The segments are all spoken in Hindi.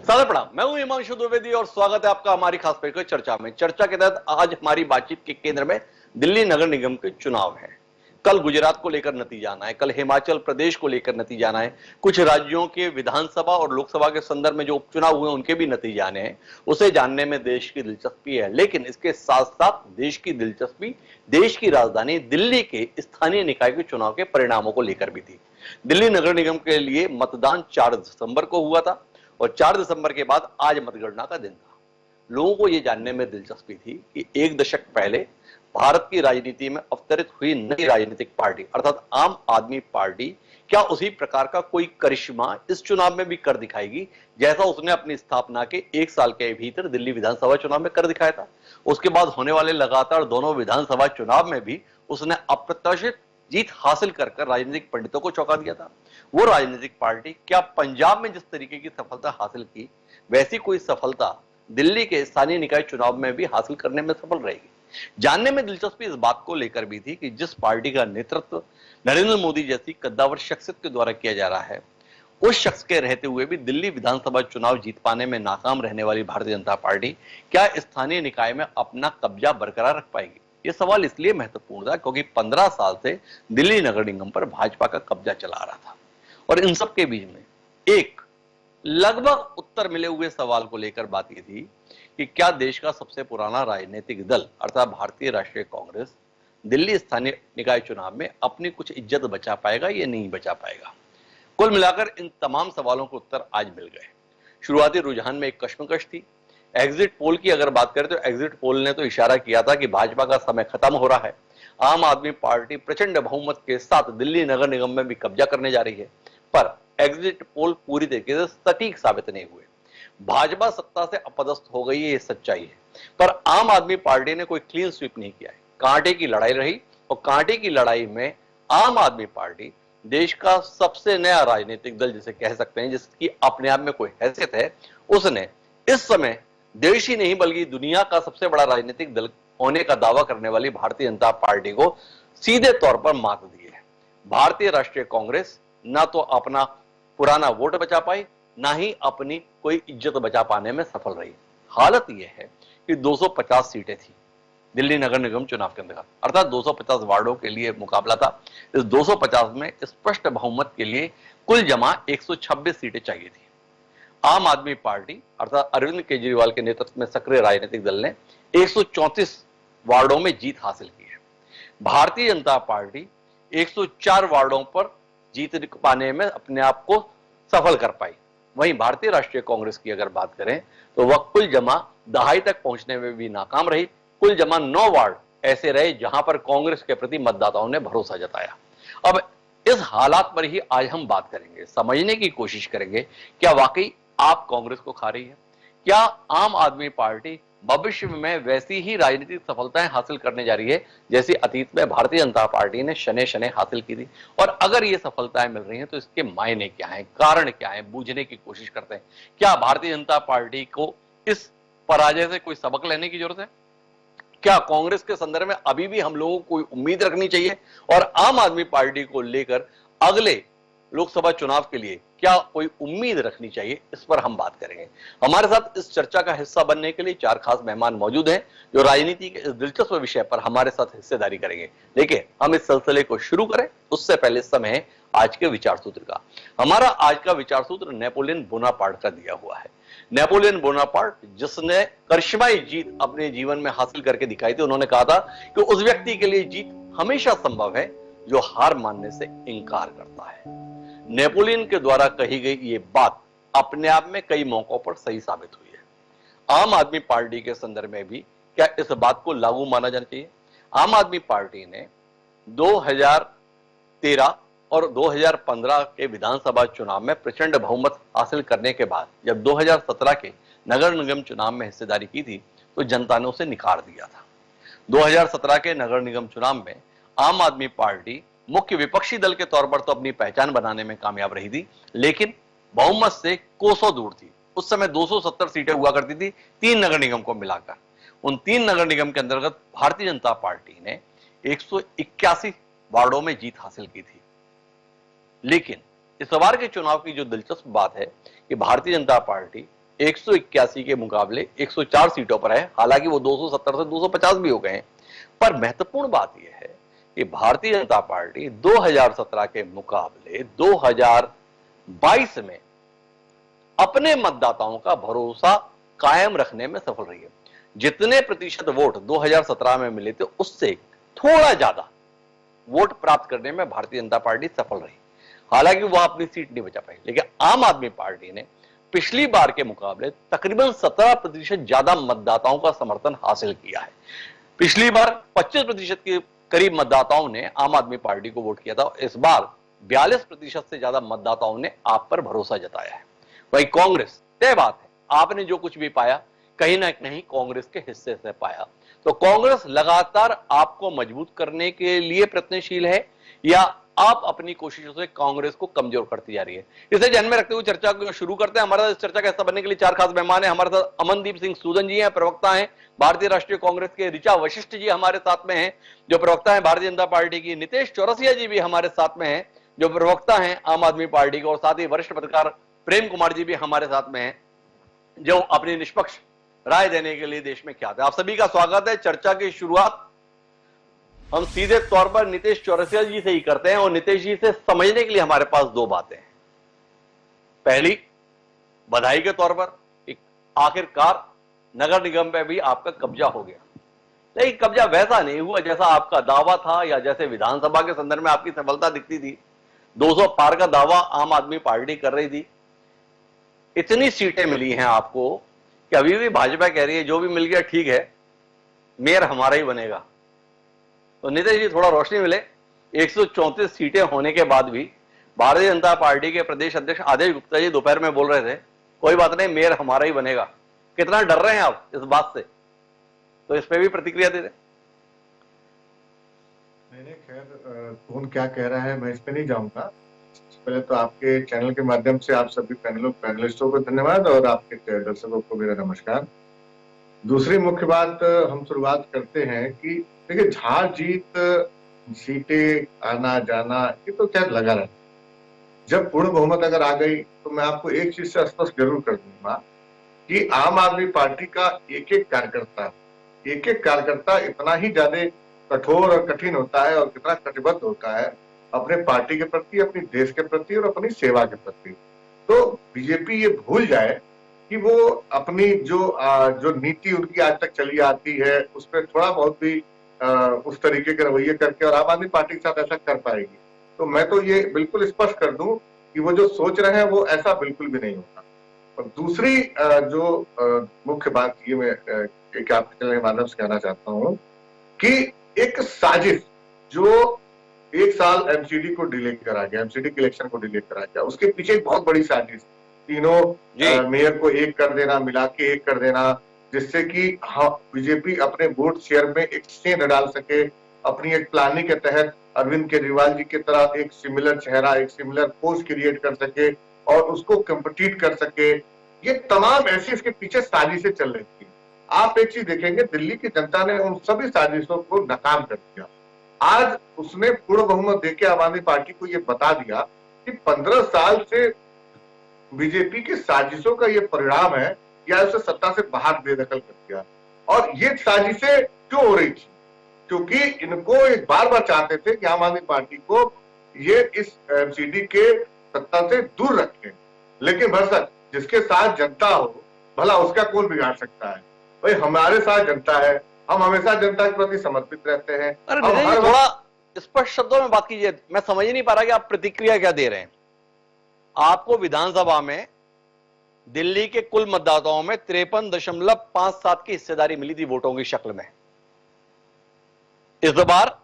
सादर प्रणाम। मैं हूं हिमांशु द्विवेदी और स्वागत है आपका हमारी खास पेशकश चर्चा में। चर्चा के तहत आज हमारी बातचीत के केंद्र में दिल्ली नगर निगम के चुनाव है। कल गुजरात को लेकर नतीजा आना है, कल हिमाचल प्रदेश को लेकर नतीजा आना है, कुछ राज्यों के विधानसभा और लोकसभा के संदर्भ में जो उपचुनाव हुए उनके भी नतीजे आने हैं। उसे जानने में देश की दिलचस्पी है, लेकिन इसके साथ साथ देश की दिलचस्पी देश की राजधानी दिल्ली के स्थानीय निकाय के चुनाव के परिणामों को लेकर भी थी। दिल्ली नगर निगम के लिए मतदान 4 दिसंबर को हुआ था और 4 दिसंबर के बाद आज मतगणना का दिन था। लोगों को यह जानने में दिलचस्पी थी कि एक दशक पहले भारत की राजनीति में अवतरित हुई नई राजनीतिक पार्टी अर्थात आम आदमी पार्टी क्या उसी प्रकार का कोई करिश्मा इस चुनाव में भी कर दिखाएगी जैसा उसने अपनी स्थापना के 1 साल के भीतर दिल्ली विधानसभा चुनाव में कर दिखाया था। उसके बाद होने वाले लगातार दोनों विधानसभा चुनाव में भी उसने अप्रत्याशित जीत हासिल कर राजनीतिक पंडितों को चौंका दिया था। वो राजनीतिक पार्टी क्या पंजाब में जिस तरीके की सफलता हासिल की वैसी कोई सफलता दिल्ली के स्थानीय निकाय चुनाव में भी हासिल करने में सफल रहेगी? जानने में दिलचस्पी इस बात को लेकर भी थी कि जिस पार्टी का नेतृत्व नरेंद्र मोदी जैसी कद्दावर शख्सियत के द्वारा किया जा रहा है, उस शख्स के रहते हुए भी दिल्ली विधानसभा चुनाव जीत पाने में नाकाम रहने वाली भारतीय जनता पार्टी क्या स्थानीय निकाय में अपना कब्जा बरकरार रख पाएगी? यह सवाल इसलिए महत्वपूर्ण था क्योंकि 15 साल से दिल्ली नगर निगम पर भाजपा का कब्जा चला आ रहा था और इन सब के बीच में एक लगभग उत्तर मिले हुए सवाल को लेकर बात यह थी कि क्या देश का सबसे पुराना राजनीतिक दल अर्थात भारतीय राष्ट्रीय कांग्रेस दिल्ली स्थानीय निकाय चुनाव में अपनी कुछ इज्जत बचा पाएगा या नहीं बचा पाएगा? कुल मिलाकर इन तमाम सवालों के उत्तर आज मिल गए। शुरुआती रुझान में एक कश्मकश थी। एग्जिट पोल की अगर बात करें तो एग्जिट पोल ने तो इशारा किया था कि भाजपा का समय खत्म हो रहा है, आम आदमी पार्टी प्रचंड बहुमत के साथ दिल्ली नगर निगम में भी कब्जा करने जा रही है। पर एग्जिट पोल पूरी तरीके से सटीक साबित नहीं हुए। भाजपा सत्ता से अपदस्थ हो गई है, ये सच्चाई है, पर आम आदमी पार्टी ने कोई क्लीन स्वीप नहीं किया है। कांटे की लड़ाई रही और कांटे की लड़ाई में आम आदमी पार्टी देश का सबसे नया राजनीतिक दल जिसे कह सकते हैं, जिसकी अपने आप में कोई हैसियत है, उसने इस समय देश ही नहीं बल्कि दुनिया का सबसे बड़ा राजनीतिक दल होने का दावा करने वाली भारतीय जनता पार्टी को सीधे तौर पर मात दी है। भारतीय राष्ट्रीय कांग्रेस ना तो अपना पुराना वोट बचा पाई, ना ही अपनी कोई इज्जत बचा पाने में सफल रही। हालत यह है कि 250 सीटें थी दिल्ली नगर निगम चुनाव के अंतर्गत, अर्थात 250 वार्डों के लिए मुकाबला था। इस 250 में स्पष्ट बहुमत के लिए कुल जमा 126 सीटें चाहिए थी। आम आदमी पार्टी अर्थात अरविंद केजरीवाल के नेतृत्व में सक्रिय राजनीतिक दल ने 134 वार्डों में जीत हासिल की है। भारतीय जनता पार्टी 104 वार्डों पर जीत पाने में अपने आप को सफल कर पाई। वहीं भारतीय राष्ट्रीय कांग्रेस की अगर बात करें तो वह कुल जमा दहाई तक पहुंचने में भी नाकाम रही। कुल जमा 9 वार्ड ऐसे रहे जहां पर कांग्रेस के प्रति मतदाताओं ने भरोसा जताया। अब इस हालात पर ही आज हम बात करेंगे, समझने की कोशिश करेंगे क्या वाकई आप कांग्रेस को खा रही है? क्या आम आदमी पार्टी भविष्य में वैसी ही राजनीतिक सफलताएं हासिल करने जा रही है जैसी अतीत में भारतीय जनता पार्टी ने शने शने हासिल की थी? और अगर ये सफलताएं मिल रही हैं तो इसके मायने क्या हैं, कारण क्या हैं, बूझने की कोशिश करते हैं। क्या भारतीय जनता पार्टी को इस पराजय से कोई सबक लेने की जरूरत है? क्या कांग्रेस के संदर्भ में अभी भी हम लोगों को कोई उम्मीद रखनी चाहिए? और आम आदमी पार्टी को लेकर अगले लोकसभा चुनाव के लिए क्या कोई उम्मीद रखनी चाहिए? इस पर हम बात करेंगे। हमारे साथ इस चर्चा का हिस्सा बनने के लिए 4 खास मेहमान मौजूद हैं जो राजनीति के इस दिलचस्प विषय पर हमारे साथ हिस्सेदारी करेंगे। देखिए, हम इस सिलसिले को शुरू करें उससे पहले समय है आज के विचार सूत्र का। हमारा आज का विचार सूत्र नेपोलियन बोनापार्ट का दिया हुआ है। नेपोलियन बोनापार्ट जिसने करिश्माई जीत अपने जीवन में हासिल करके दिखाई थी, उन्होंने कहा था कि उस व्यक्ति के लिए जीत हमेशा संभव है जो हार मानने से इंकार करता है। नेपोलियन के द्वारा कही गई ये बात अपने आप में कई मौकों पर सही साबित हुई है। आम आदमी पार्टी के संदर्भ में भी क्या इस बात को लागू माना जाना चाहिए? आम आदमी पार्टी ने 2013 और 2015 के विधानसभा चुनाव में प्रचंड बहुमत हासिल करने के बाद जब 2017 के नगर निगम चुनाव में हिस्सेदारी की थी तो जनता ने उसे निकार दिया था। 2017 के नगर निगम चुनाव में आम आदमी पार्टी मुख्य विपक्षी दल के तौर पर तो अपनी पहचान बनाने में कामयाब रही थी, लेकिन बहुमत से कोसों दूर थी। उस समय 270 सीटें हुआ करती थी 3 नगर निगम को मिलाकर। उन 3 नगर निगम के अंतर्गत भारतीय जनता पार्टी ने 181 वार्डों में जीत हासिल की थी। लेकिन इस बार के चुनाव की जो दिलचस्प बात है कि भारतीय जनता पार्टी 181 के मुकाबले 104 सीटों पर है। हालांकि वो 270 से 250 भी हो गए हैं, पर महत्वपूर्ण बात यह है कि भारतीय जनता पार्टी 2017 के मुकाबले 2022 में अपने मतदाताओं का भरोसा कायम रखने में सफल रही है। जितने प्रतिशत वोट 2017 में मिले थे, उससे थोड़ा ज्यादा वोट प्राप्त करने में भारतीय जनता पार्टी सफल रही। हालांकि वह अपनी सीट नहीं बचा पाई, लेकिन आम आदमी पार्टी ने पिछली बार के मुकाबले तकरीबन 17% ज्यादा मतदाताओं का समर्थन हासिल किया है। पिछली बार 25% के करीब मतदाताओं ने आम आदमी पार्टी को वोट किया था। इस बार 42% से ज्यादा मतदाताओं ने आप पर भरोसा जताया है। वही कांग्रेस, तय बात है, आपने जो कुछ भी पाया कहीं ना कहीं कांग्रेस के हिस्से से पाया। तो कांग्रेस लगातार आपको मजबूत करने के लिए प्रयत्नशील है या आप अपनी कोशिशों से कांग्रेस को कमजोर करती जा रही है? इसे ध्यान में रखते हुए चर्चा को शुरू करते हैं। हमारे साथ इस चर्चा का हिस्सा बनने के लिए 4 खास मेहमान हैं। हमारे साथ अमनदीप सिंह सूदन जी हैं, प्रवक्ता हैं भारतीय राष्ट्रीय कांग्रेस के। ऋचा वशिष्ठ जी हमारे साथ में हैं, जो प्रवक्ता हैं भारतीय जनता पार्टी की। नितेश चौरसिया जी भी हमारे साथ में हैं, जो प्रवक्ता हैं आम आदमी पार्टी के। और साथ ही वरिष्ठ पत्रकार प्रेम कुमार जी भी हमारे साथ में हैं, जो अपनी निष्पक्ष राय देने के लिए देश में ख्यात है। आप सभी का स्वागत है। चर्चा की शुरुआत हम सीधे तौर पर नितेश चौरसिया जी से ही करते हैं, और नितेश जी से समझने के लिए हमारे पास 2 बातें हैं। पहली, बधाई के तौर पर एक आखिरकार नगर निगम पे भी आपका कब्जा हो गया, लेकिन कब्जा वैसा नहीं हुआ जैसा आपका दावा था या जैसे विधानसभा के संदर्भ में आपकी सफलता दिखती थी। 200 पार का दावा आम आदमी पार्टी कर रही थी। इतनी सीटें मिली हैं आपको कि अभी भी भाजपा कह रही है जो भी मिल गया ठीक है, मेयर हमारा ही बनेगा। तो नितेश जी, थोड़ा रोशनी मिले। 134 सीटें होने के बाद भी भारतीय जनता पार्टी के प्रदेश अध्यक्ष आदेश गुप्ता जी दोपहर में बोल रहे थे कोई बात नहीं, मेयर हमारा ही बनेगा। कितना डर रहे हैं आप इस बात से? तो इस पे भी प्रतिक्रिया दे दें। नहीं, खैर कौन क्या कह रहा है मैं इस पे नहीं जाऊंगा। पहले तो आपके चैनल के माध्यम से आप सभी पैनलिस्टों को धन्यवाद और आपके दर्शकों को मेरा नमस्कार। दूसरी मुख्य बात, हम शुरुआत करते हैं कि देखिए, हार जीत, सीटें आना जाना, ये तो क्या लगा रहा है। जब पूर्ण बहुमत अगर आ गई तो मैं आपको एक चीज से स्पष्ट जरूर कर दूंगा कि आम आदमी पार्टी का एक एक कार्यकर्ता इतना ही ज्यादा कठोर और कठिन होता है और कितना कटिबद्ध होता है अपने पार्टी के प्रति, अपनी देश के प्रति और अपनी सेवा के प्रति। तो बीजेपी ये भूल जाए कि वो अपनी जो नीति उनकी आज तक चली आती है उस पर थोड़ा बहुत भी उस तरीके के रवैये करके और आम आदमी पार्टी के साथ ऐसा कर पाएगी। तो मैं तो ये बिल्कुल स्पष्ट कर दूं कि वो जो सोच रहे हैं वो ऐसा बिल्कुल भी नहीं होगा। और दूसरी जो मुख्य बात ये मैं एक आपके चैनल के माध्यम से कहना चाहता हूँ कि एक साजिश जो 1 साल एमसीडी को डिले करा गया, एमसीडी के इलेक्शन को डिले करा गया, उसके पीछे एक बहुत बड़ी साजिश, तीनों मेयर को एक कर देना, मिला के एक कर देना, जिससे कि बीजेपी अपने वोट शेयर में एक सेंध डाल सके, अपनी एक प्लानिंग के तहत अरविंद केजरीवाल जी की तरह एक सिमिलर चेहरा, एक सिमिलर पोस्ट क्रिएट कर सके और उसको कम्पिटिट कर सके। ये तमाम ऐसी इसके पीछे साजिशें चल रही थी। आप एक चीज देखेंगे, दिल्ली की जनता ने उन सभी साजिशों को नाकाम कर दिया। आज उसने पूर्ण बहुमत देके आम आदमी पार्टी को ये बता दिया कि 15 साल से बीजेपी की साजिशों का ये परिणाम है या उसे सत्ता से बाहर बेदखल कर दिया। और ये साजिशें क्यों हो रही थी? क्योंकि इनको एक बार चाहते थे कि आम आदमी पार्टी को ये इस एमसीडी के सत्ता से दूर रखें, लेकिन भरसक जिसके साथ जनता हो भला उसका कौन बिगाड़ सकता है? भाई, हमारे साथ जनता है, हम हमेशा जनता के प्रति समर्पित रहते हैं। थोड़ा स्पष्ट शब्दों में बात कीजिए, मैं समझ नहीं पा रहा कि आप प्रतिक्रिया क्या दे रहे हैं। आपको विधानसभा में दिल्ली के कुल मतदाताओं में 53.57 की हिस्सेदारी मिली थी वोटों की शक्ल में। इस बार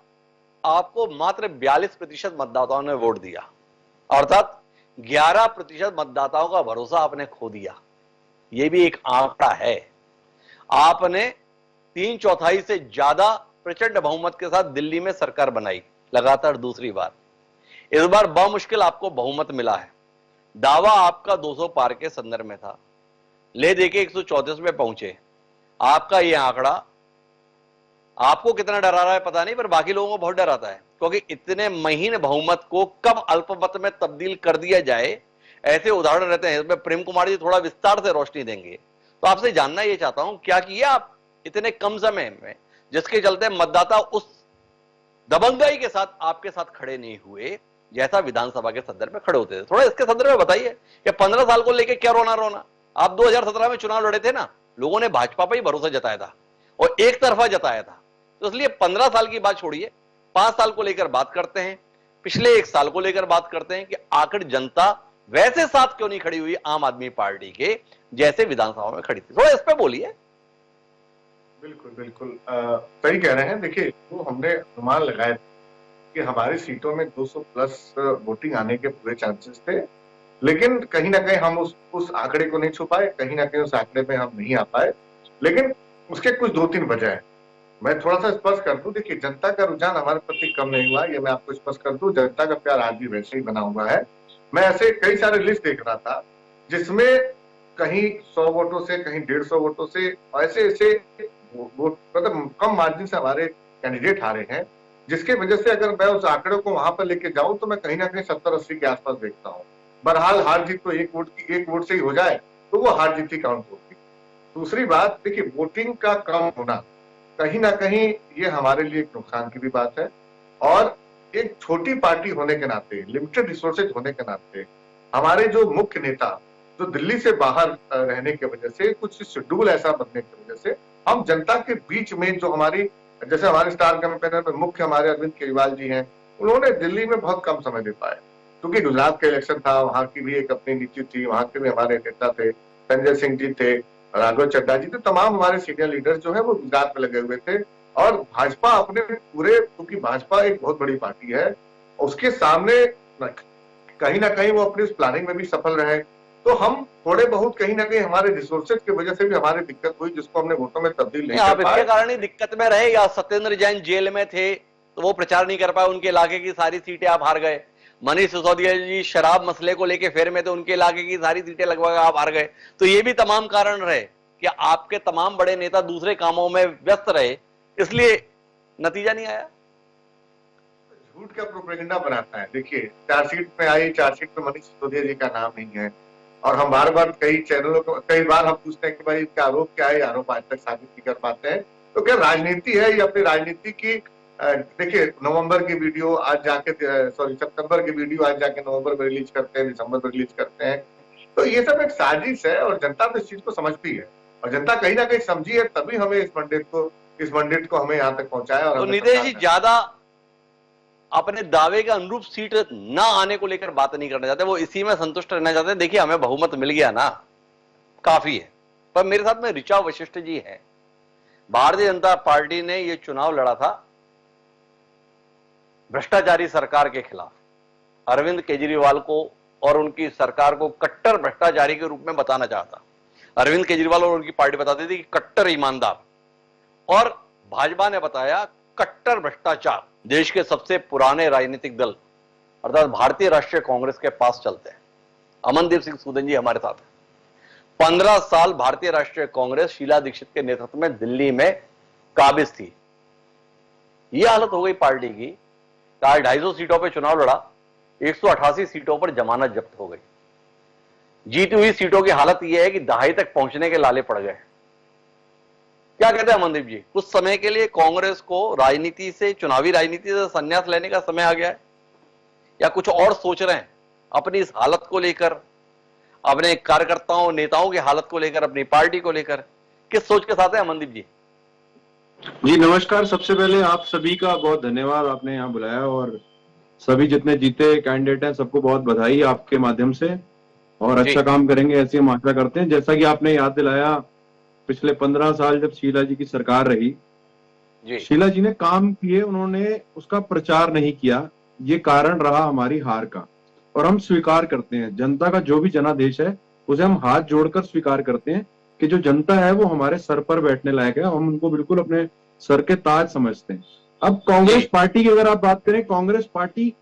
आपको मात्र 42% मतदाताओं ने वोट दिया, अर्थात 11% मतदाताओं का भरोसा आपने खो दिया। यह भी एक आंकड़ा है। आपने 3/4 से ज्यादा प्रचंड बहुमत के साथ दिल्ली में सरकार बनाई, लगातार दूसरी बार। इस बार बमुश्किल आपको बहुमत मिला है। दावा आपका 200 पार के संदर्भ में था, ले देके 134 में पहुंचे। आपका यह आंकड़ा आपको कितना डरा रहा है पता नहीं, पर बाकी लोगों को बहुत डराता है, क्योंकि इतने महीन बहुमत को कब अल्पमत में तब्दील कर दिया जाए, ऐसे उदाहरण रहते हैं। इसमें प्रेम कुमार जी थोड़ा विस्तार से रोशनी देंगे। तो आपसे जानना ये चाहता हूं, क्या किया आप इतने कम समय में जिसके चलते मतदाता उस दबंगाई के साथ आपके साथ खड़े नहीं हुए जैसा विधानसभा के संदर्भ में खड़े होते थे? थोड़ा इसके संदर्भ में बताइए कि 15 साल को लेकर क्या रोना रोना। आप 2017 में चुनाव लड़े थे ना, लोगों ने भाजपा पर ही भरोसा जताया था और एक तरफा जताया था। तो इसलिए 15 साल की बात छोड़िए, 5 साल को लेकर बात करते हैं, पिछले 1 साल को लेकर बात करते हैं कि आखिर जनता वैसे साथ क्यों नहीं खड़ी हुई आम आदमी पार्टी के जैसे विधानसभा में खड़ी थी? थोड़ा इस पे बोलिए। बिल्कुल बिल्कुल सही कह रहे हैं। देखिए, तो हमने अनुमान लगाया कि हमारी सीटों में 200 प्लस वोटिंग आने के पूरे चांसेस थे, लेकिन कहीं ना कहीं हम उस आंकड़े को नहीं छू पाए, कहीं ना कहीं उस आंकड़े में हम नहीं आ पाए। लेकिन उसके कुछ 2-3 वजह है। मैं थोड़ा सा स्पष्ट कर दूं, देखिए, जनता का रुझान हमारे प्रति कम नहीं हुआ, ये मैं आपको स्पष्ट कर दूं। जनता का प्यार आज भी वैसे ही बना हुआ है। मैं ऐसे कई सारे लिस्ट देख रहा था जिसमें कहीं 100 वोटों से, कहीं 150 वोटों से, ऐसे ऐसे वोट मतलब कम मार्जिन से हमारे कैंडिडेट हारे हैं, जिसके वजह से अगर मैं उस आंकड़े को वहां पर लेके जाऊं तो मैं कहीं ना कहीं 70-80 के आसपास देखता हूं। बहरहाल हार जीत तो एक वोट से ही हो जाए तो वो हार जीत ही काउंट होगी। दूसरी बात, देखिए, वोटिंग का कम होना कहीं ना कहीं ये हमारे लिए एक नुकसान की भी बात है। और एक छोटी पार्टी होने के नाते, लिमिटेड रिसोर्सेज होने के नाते, हमारे जो मुख्य नेता जो दिल्ली से बाहर रहने की वजह से, कुछ शेड्यूल ऐसा बनने की वजह से, हम जनता के बीच में जो हमारी, जैसे हमारे स्टार कैंपेनर में मुख्य हमारे अरविंद केजरीवाल जी हैं, उन्होंने दिल्ली में बहुत कम समय दे पाए, क्योंकि गुजरात का इलेक्शन था, वहां की भी एक अपनी नीति थी, वहां के भी हमारे नेता थे, संजय सिंह जी थे, राघव चड्ढा जी थे, तमाम हमारे सीनियर लीडर्स जो है वो गुजरात में लगे हुए थे। और भाजपा अपने पूरे, क्योंकि भाजपा एक बहुत बड़ी पार्टी है, उसके सामने कहीं ना कहीं वो अपनी उस प्लानिंग में भी सफल रहे। तो हम थोड़े बहुत कहीं ना कहीं हमारे रिसोर्सेज की वजह से भी हमारी दिक्कत हुई, जिसको हमने वोटों में तब्दील नहीं आप कर पाए। इसके कारण ही दिक्कत में रहे, या सत्येंद्र जैन जेल में थे तो वो प्रचार नहीं कर पाए, उनके इलाके की सारी सीटें आप हार गए? मनीष सिसोदिया जी शराब मसले को लेके फेर में थे, उनके इलाके की सारी सीटें लगभग आप हार गए। तो ये भी तमाम कारण रहे कि आपके तमाम बड़े नेता दूसरे कामों में व्यस्त रहे, इसलिए नतीजा नहीं आया। झूठ का प्रोपेगेंडा बनाता है। देखिए, चार्जशीट में आई, चार्जशीट में मनीष सिसोदिया जी का नाम नहीं है, और हम बार बार कई चैनलों को कई बार हम पूछते हैं कि भाई इसका आरोप क्या है, आरोप आज तक साबित नहीं कर पाते हैं। तो क्या राजनीति है, ये अपनी राजनीति की, देखिए, नवंबर की वीडियो आज जाके, सॉरी, सितंबर की वीडियो आज जाके नवंबर में रिलीज करते हैं, दिसंबर में रिलीज करते हैं। तो ये सब एक साजिश है, और जनता तो इस चीज को समझती है, और जनता कहीं ना कहीं समझी है, तभी हमें इस मंडेट को हमें यहाँ तक पहुंचाया। और तो नितेश जी ज्यादा अपने दावे के अनुरूप सीट ना आने को लेकर बात नहीं करना चाहते, वो इसी में संतुष्ट रहना चाहते हैं। देखिए, हमें बहुमत मिल गया ना, काफी है। पर मेरे साथ में ऋचा वशिष्ठ जी हैं। भारतीय जनता पार्टी ने यह चुनाव लड़ा था भ्रष्टाचारी सरकार के खिलाफ। अरविंद केजरीवाल को और उनकी सरकार को कट्टर भ्रष्टाचारी के रूप में बताना चाहता। अरविंद केजरीवाल और उनकी पार्टी बताती थी कि कट्टर ईमानदार, और भाजपा ने बताया कट्टर भ्रष्टाचार। देश के सबसे पुराने राजनीतिक दल अर्थात भारतीय राष्ट्रीय कांग्रेस के पास चलते हैं। अमनदीप सिंह सूदन जी हमारे साथ हैं। 15 साल भारतीय राष्ट्रीय कांग्रेस शीला दीक्षित के नेतृत्व में दिल्ली में काबिज थी। यह हालत हो गई पार्टी की, आज 250 सीटों पर चुनाव लड़ा, 188 सीटों पर जमानत जब्त हो गई। जीती हुई सीटों की हालत यह है कि दहाई तक पहुंचने के लाले पड़ गए। क्या कहते हैं अमनदीप जी, कुछ समय के लिए कांग्रेस को राजनीति से, चुनावी राजनीति से संन्यास लेने का समय आ गया है, या कुछ और सोच रहे हैं अपनी इस हालत को लेकर, अपने कार्यकर्ताओं नेताओं की हालत को लेकर, अपनी पार्टी को लेकर? किस सोच के साथ है अमनदीप जी? जी नमस्कार। सबसे पहले आप सभी का बहुत धन्यवाद, आपने यहाँ बुलाया, और सभी जितने जीते कैंडिडेट हैं सबको बहुत बधाई आपके माध्यम से, और अच्छा काम करेंगे ऐसी हम आशा करते हैं। जैसा कि आपने याद दिलाया, पिछले 15 साल जब शीला जी की सरकार रही, शीला जी ने काम किए, उन्होंने उसका प्रचार नहीं किया, ये कारण रहा हमारी हार का। और हम स्वीकार करते हैं, जनता का जो भी जनादेश है उसे हम हाथ जोड़कर स्वीकार करते हैं कि जो जनता है वो हमारे सर पर बैठने लायक है, हम उनको बिल्कुल अपने सर के ताज समझते हैं। अब कांग्रेस पार्टी की अगर आप बात करें, कांग्रेस पार्टी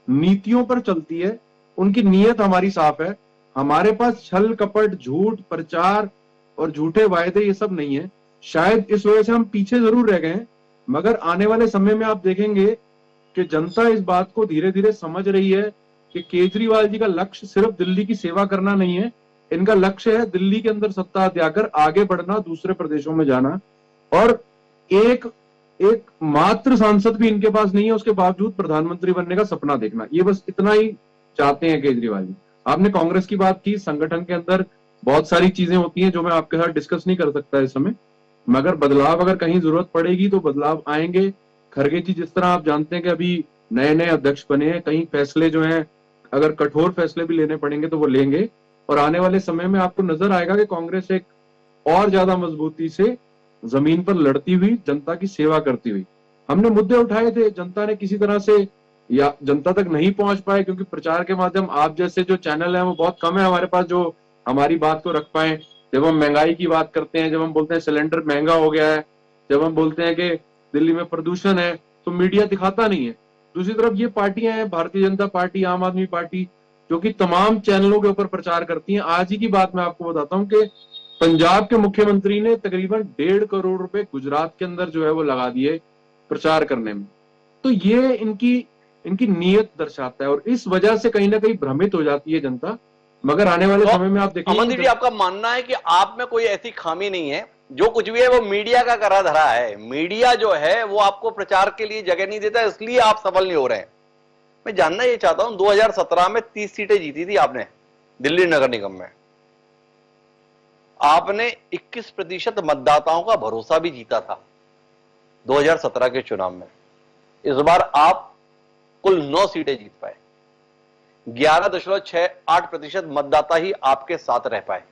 नीतियों पर चलती है, उनकी नीयत हमारी साफ है। हमारे पास छल कपट, झूठ, प्रचार और झूठे वायदे ये सब नहीं है। शायद इस वजह से हम पीछे जरूर रह गए हैं, मगर आने वाले समय में आप देखेंगे कि जनता इस बात को धीरे धीरे समझ रही है कि केजरीवाल जी का लक्ष्य सिर्फ दिल्ली की सेवा करना नहीं है, इनका लक्ष्य है दिल्ली के अंदर सत्ता त्यागकर आगे बढ़ना, दूसरे प्रदेशों में जाना। और एक एक मात्र सांसद भी इनके पास नहीं है, उसके बावजूद प्रधानमंत्री बनने का सपना देखना, ये बस इतना ही चाहते हैं केजरीवाल जी। आपने कांग्रेस की बात की, संगठन के अंदर बहुत सारी चीजें होती हैं जो मैं आपके साथ डिस्कस नहीं कर सकता इस समय, मगर बदलाव अगर कहीं जरूरत पड़ेगी तो बदलाव आएंगे। खरगे जी, जिस तरह आप जानते हैं कि अभी नए नए अध्यक्ष बने हैं, कहीं फैसले जो हैं अगर कठोर फैसले भी लेने पड़ेंगे तो वो लेंगे, और आने वाले समय में आपको नजर आएगा कि कांग्रेस एक और ज्यादा मजबूती से जमीन पर लड़ती हुई, जनता की सेवा करती हुई। हमने मुद्दे उठाए थे, जनता ने किसी तरह से या जनता तक नहीं पहुंच पाए, क्योंकि प्रचार के माध्यम आप जैसे जो चैनल है वो बहुत कम है हमारे पास जो हमारी बात को रख पाए। जब हम महंगाई की बात करते हैं, जब हम बोलते हैं सिलेंडर महंगा हो गया है, जब हम बोलते हैं कि दिल्ली में प्रदूषण है, तो मीडिया दिखाता नहीं है। दूसरी तरफ ये पार्टियां हैं, भारतीय जनता पार्टी, आम आदमी पार्टी, जो कि तमाम चैनलों के ऊपर प्रचार करती हैं। आज ही की बात मैं आपको बताता हूं कि पंजाब के मुख्यमंत्री ने तकरीबन 1.5 करोड़ रुपए गुजरात के अंदर जो है वो लगा दिए प्रचार करने में। तो ये इनकी इनकी नीयत दर्शाता है, और इस वजह से कहीं ना कहीं भ्रमित हो जाती है जनता। मगर आने वाले तो समय में आप देखेंगे अमनदीप जी, आपका मानना है कि आप में कोई ऐसी खामी नहीं है, जो कुछ भी है वो मीडिया का करा धरा है, मीडिया जो है वो आपको प्रचार के लिए जगह नहीं देता, इसलिए आप सफल नहीं हो रहे हैं। मैं जानना ये चाहता हूं, 2017 में 30 सीटें जीती थी आपने दिल्ली नगर निगम में, आपने 21% मतदाताओं का भरोसा भी जीता था 2017 के चुनाव में। इस बार आप कुल 9 सीटें जीत पाए, 11.68% मतदाता ही आपके साथ रह पाए,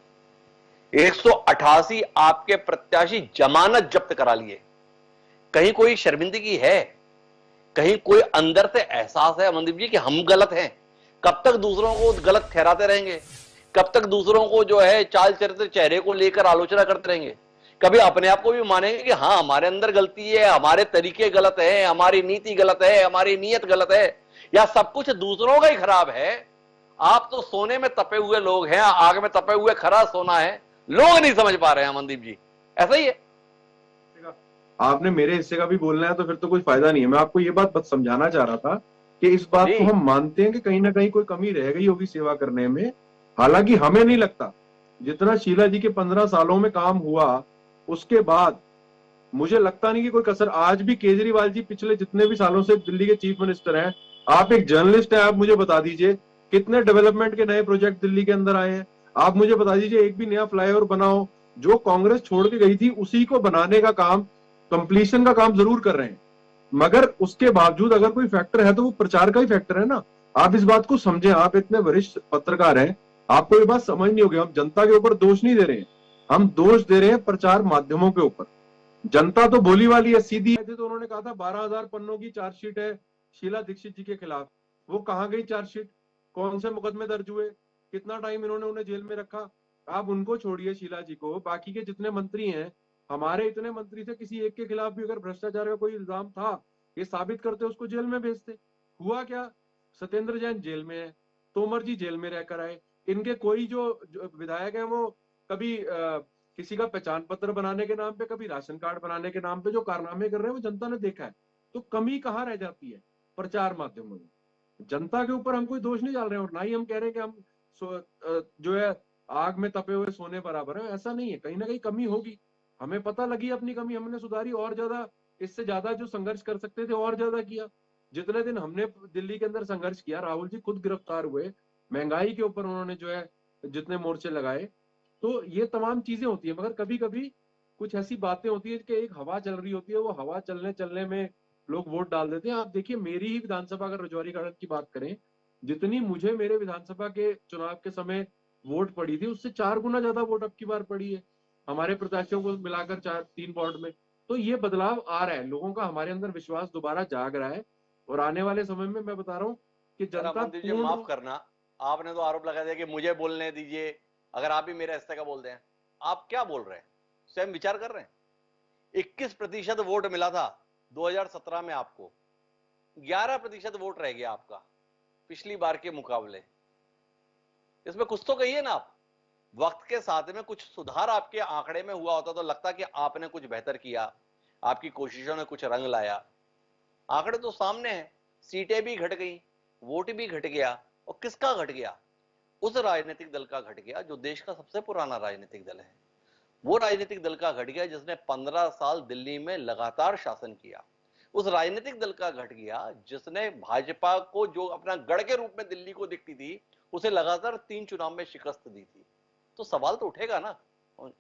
188 आपके प्रत्याशी जमानत जब्त करा लिए। कहीं कोई शर्मिंदगी है? कहीं कोई अंदर से एहसास है अमनदीप जी कि हम गलत हैं? कब तक दूसरों को गलत ठहराते रहेंगे? कब तक दूसरों को जो है चाल चरित्र, चेहरे को लेकर आलोचना करते रहेंगे? कभी अपने आप को भी मानेंगे कि हाँ हमारे अंदर गलती है, हमारे तरीके गलत है, हमारी नीति गलत है, हमारी नीयत गलत है, या सब कुछ दूसरों का ही खराब है? आप तो सोने में तपे हुए लोग हैं, आग में तपे हुए खरा सोना है, लोग नहीं समझ पा रहे हैं अमनदीप जी, ऐसा ही है? आपने मेरे हिस्से का भी बोलना है तो फिर तो कोई फायदा नहीं है। मैं आपको ये बात बस समझाना चाह रहा था कि इस बात को हम मानते हैं कि कहीं ना कहीं कोई कमी रह गई होगी सेवा करने में। हालांकि हमें नहीं लगता, जितना शीला जी के 15 सालों में काम हुआ उसके बाद मुझे लगता नहीं कि कोई कसर। आज भी केजरीवाल जी पिछले जितने भी सालों से दिल्ली के चीफ मिनिस्टर हैं, आप एक जर्नलिस्ट हैं, आप मुझे बता दीजिए कितने डेवलपमेंट के नए प्रोजेक्ट दिल्ली के अंदर आए हैं। आप मुझे बता दीजिए एक भी नया फ्लाईओवर बनाओ, जो कांग्रेस छोड़ के गई थी उसी को बनाने का काम, कंप्लीशन का काम जरूर कर रहे हैं। मगर उसके बावजूद अगर कोई फैक्टर है तो वो प्रचार का ही फैक्टर है ना। आप इस बात को समझें, आप इतने वरिष्ठ पत्रकार हैं, आपको ये बात समझ नहीं होगी। हम जनता के ऊपर दोष नहीं दे रहे हैं, हम दोष दे रहे हैं प्रचार माध्यमों के ऊपर। जनता तो बोली वाली है, सीधी है। तो उन्होंने कहा था 12,000 पन्नों की चार्जशीट है शीला दीक्षित जी के खिलाफ, वो कहाँ गई चार्जशीट? कौन से मुकदमे दर्ज हुए? कितना टाइम इन्होंने उन्हें जेल में रखा? आप उनको छोड़िए शीला जी को, बाकी के जितने मंत्री हैं, हमारे इतने मंत्री थे, किसी एक के खिलाफ भी अगर भ्रष्टाचार का कोई इल्जाम था, ये साबित करते उसको जेल में भेजते। हुआ क्या? सत्येंद्र जैन जेल में है, तोमर जी जेल में रहकर आए, इनके कोई जो विधायक है वो कभी किसी का पहचान पत्र बनाने के नाम पे, कभी राशन कार्ड बनाने के नाम पे जो कारनामे कर रहे हैं वो जनता ने देखा है। तो कमी कहाँ रह जाती है? प्रचार माध्यमों में। जनता के ऊपर हम कोई दोष नहीं डाल रहे हैं, और ना ही हम कह रहे हैं कि हम जो है आग में तपे हुए सोने बराबर है, ऐसा नहीं है। कहीं ना कहीं कमी होगी, हमें पता लगी अपनी कमी, हमने सुधारी, और ज्यादा इससे ज्यादा जो संघर्ष कर सकते थे और ज्यादा किया। जितने दिन हमने दिल्ली के अंदर संघर्ष किया, राहुल जी खुद गिरफ्तार हुए, महंगाई के ऊपर उन्होंने जो है जितने मोर्चे लगाए, तो ये तमाम चीजें होती है। मगर कभी कभी कुछ ऐसी बातें होती है कि एक हवा चल रही होती है, वो हवा चलने चलने में लोग वोट डाल देते हैं। आप देखिए मेरी ही विधानसभा, अगर रजौरी गार्डन की बात करें, जितनी मुझे मेरे विधानसभा के चुनाव के समय वोट पड़ी थी, उससे 4 गुना ज्यादा वोट अब की बार पड़ी है हमारे प्रत्याशियों को मिलाकर 3 वार्ड में। तो ये बदलाव आ रहा है, लोगों का हमारे अंदर विश्वास दोबारा जाग रहा है, और आने वाले समय में मैं बता रहा हूँ कि जनता माफ करना, आपने तो आरोप लगा दिया कि मुझे बोलने दीजिए, अगर आप भी मेरे हिस्से का बोलते हैं। आप क्या बोल रहे हैं, स्वयं विचार कर रहे हैं? 21% वोट मिला था 2017 में, आपको 11% वोट रह गया आपका पिछली बार के मुकाबले। इसमें कुछ तो कहिए ना आप। वक्त के साथ में कुछ सुधार आपके आंकड़े में हुआ होता तो लगता कि आपने कुछ बेहतर किया, आपकी कोशिशों ने कुछ रंग लाया। आंकड़े तो सामने हैं, सीटें भी घट गई, वोट भी घट गया, और किसका घट गया? उस राजनीतिक दल का घट गया जो देश का सबसे पुराना राजनीतिक दल है। वो राजनीतिक दल का घट गया जिसने 15 साल दिल्ली में लगातार शासन किया। उस राजनीतिक दल का घट गया जिसने भाजपा को, जो अपना गढ़ के रूप में दिल्ली को दिखती थी, उसे लगातार 3 चुनाव में शिकस्त दी थी। तो सवाल तो उठेगा ना, तो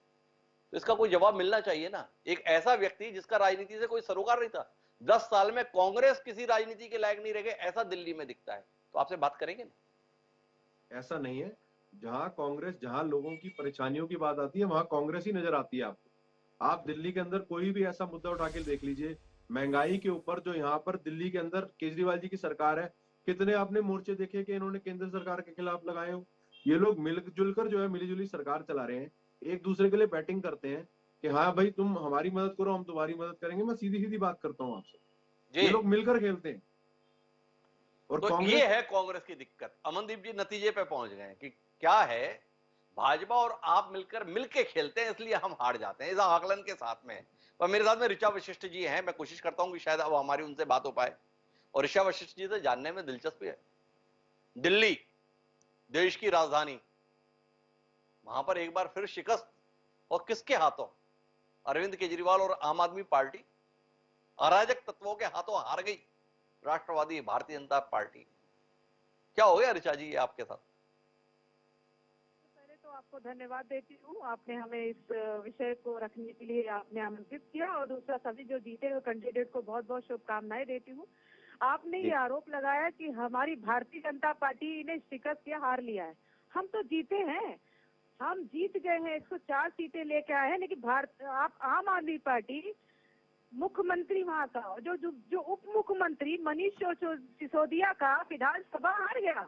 इसका कोई जवाब मिलना चाहिए ना। एक ऐसा व्यक्ति जिसका राजनीति से कोई सरोकार नहीं था, 10 साल में कांग्रेस किसी राजनीति के लायक नहीं रह गए, ऐसा दिल्ली में दिखता है, तो आपसे बात करेंगे ना। ऐसा नहीं है। जहां लोगों की परेशानियों की बात आती है वहां कांग्रेस ही नजर आती है आपको। आप दिल्ली के अंदर कोई भी ऐसा मुद्दा उठा के देख लीजिए, महंगाई के ऊपर जो यहाँ पर दिल्ली के अंदर केजरीवाल जी की सरकार है, कितने आपने मोर्चे देखे कि इन्होंने केंद्र सरकार के खिलाफ लगाए हो। ये लोग मिलजुल कर जो है मिलीजुली सरकार चला रहे हैं, एक दूसरे के लिए बैटिंग करते हैं कि हाँ भाई तुम हमारी मदद करो, हम तुम्हारी मदद करेंगे। मैं सीधी सीधी बात करता हूँ आपसे, ये लोग मिलकर खेलते हैं। और तो कांग्रेस, ये है कांग्रेस की दिक्कत। अमनदीप जी नतीजे पे पहुंच गए कि क्या है, भाजपा और आप मिलके खेलते हैं, इसलिए हम हार जाते हैं। इस आकलन के साथ में, और मेरे साथ में ऋचा वशिष्ठ जी हैं। मैं कोशिश करता हूं कि शायद अब हमारी उनसे बात हो पाए, और ऋचा वशिष्ठ जी से जानने में दिलचस्पी है। दिल्ली देश की राजधानी, वहां पर एक बार फिर शिकस्त, और किसके हाथों? अरविंद केजरीवाल और आम आदमी पार्टी अराजक तत्वों के हाथों हार गई राष्ट्रवादी भारतीय जनता पार्टी। क्या हो गया ऋचा जी ये आपके साथ? पहले तो आपको धन्यवाद देती हूँ, आपने हमें इस विषय को रखने के लिए आपने आमंत्रित किया। और दूसरा, सभी जो जीते हुए कैंडिडेट को बहुत बहुत शुभकामनाएं देती हूँ। आपने ये आरोप लगाया कि हमारी भारतीय जनता पार्टी ने शिकस्त किया, हार लिया है। हम तो जीते हैं, हम जीत गए हैं, 104 सीटें लेके आए हैं। लेकिन आप आम आदमी पार्टी, मुख्यमंत्री वहाँ का, जो उप मुख्यमंत्री मनीष सिसोदिया का विधानसभा हार गया,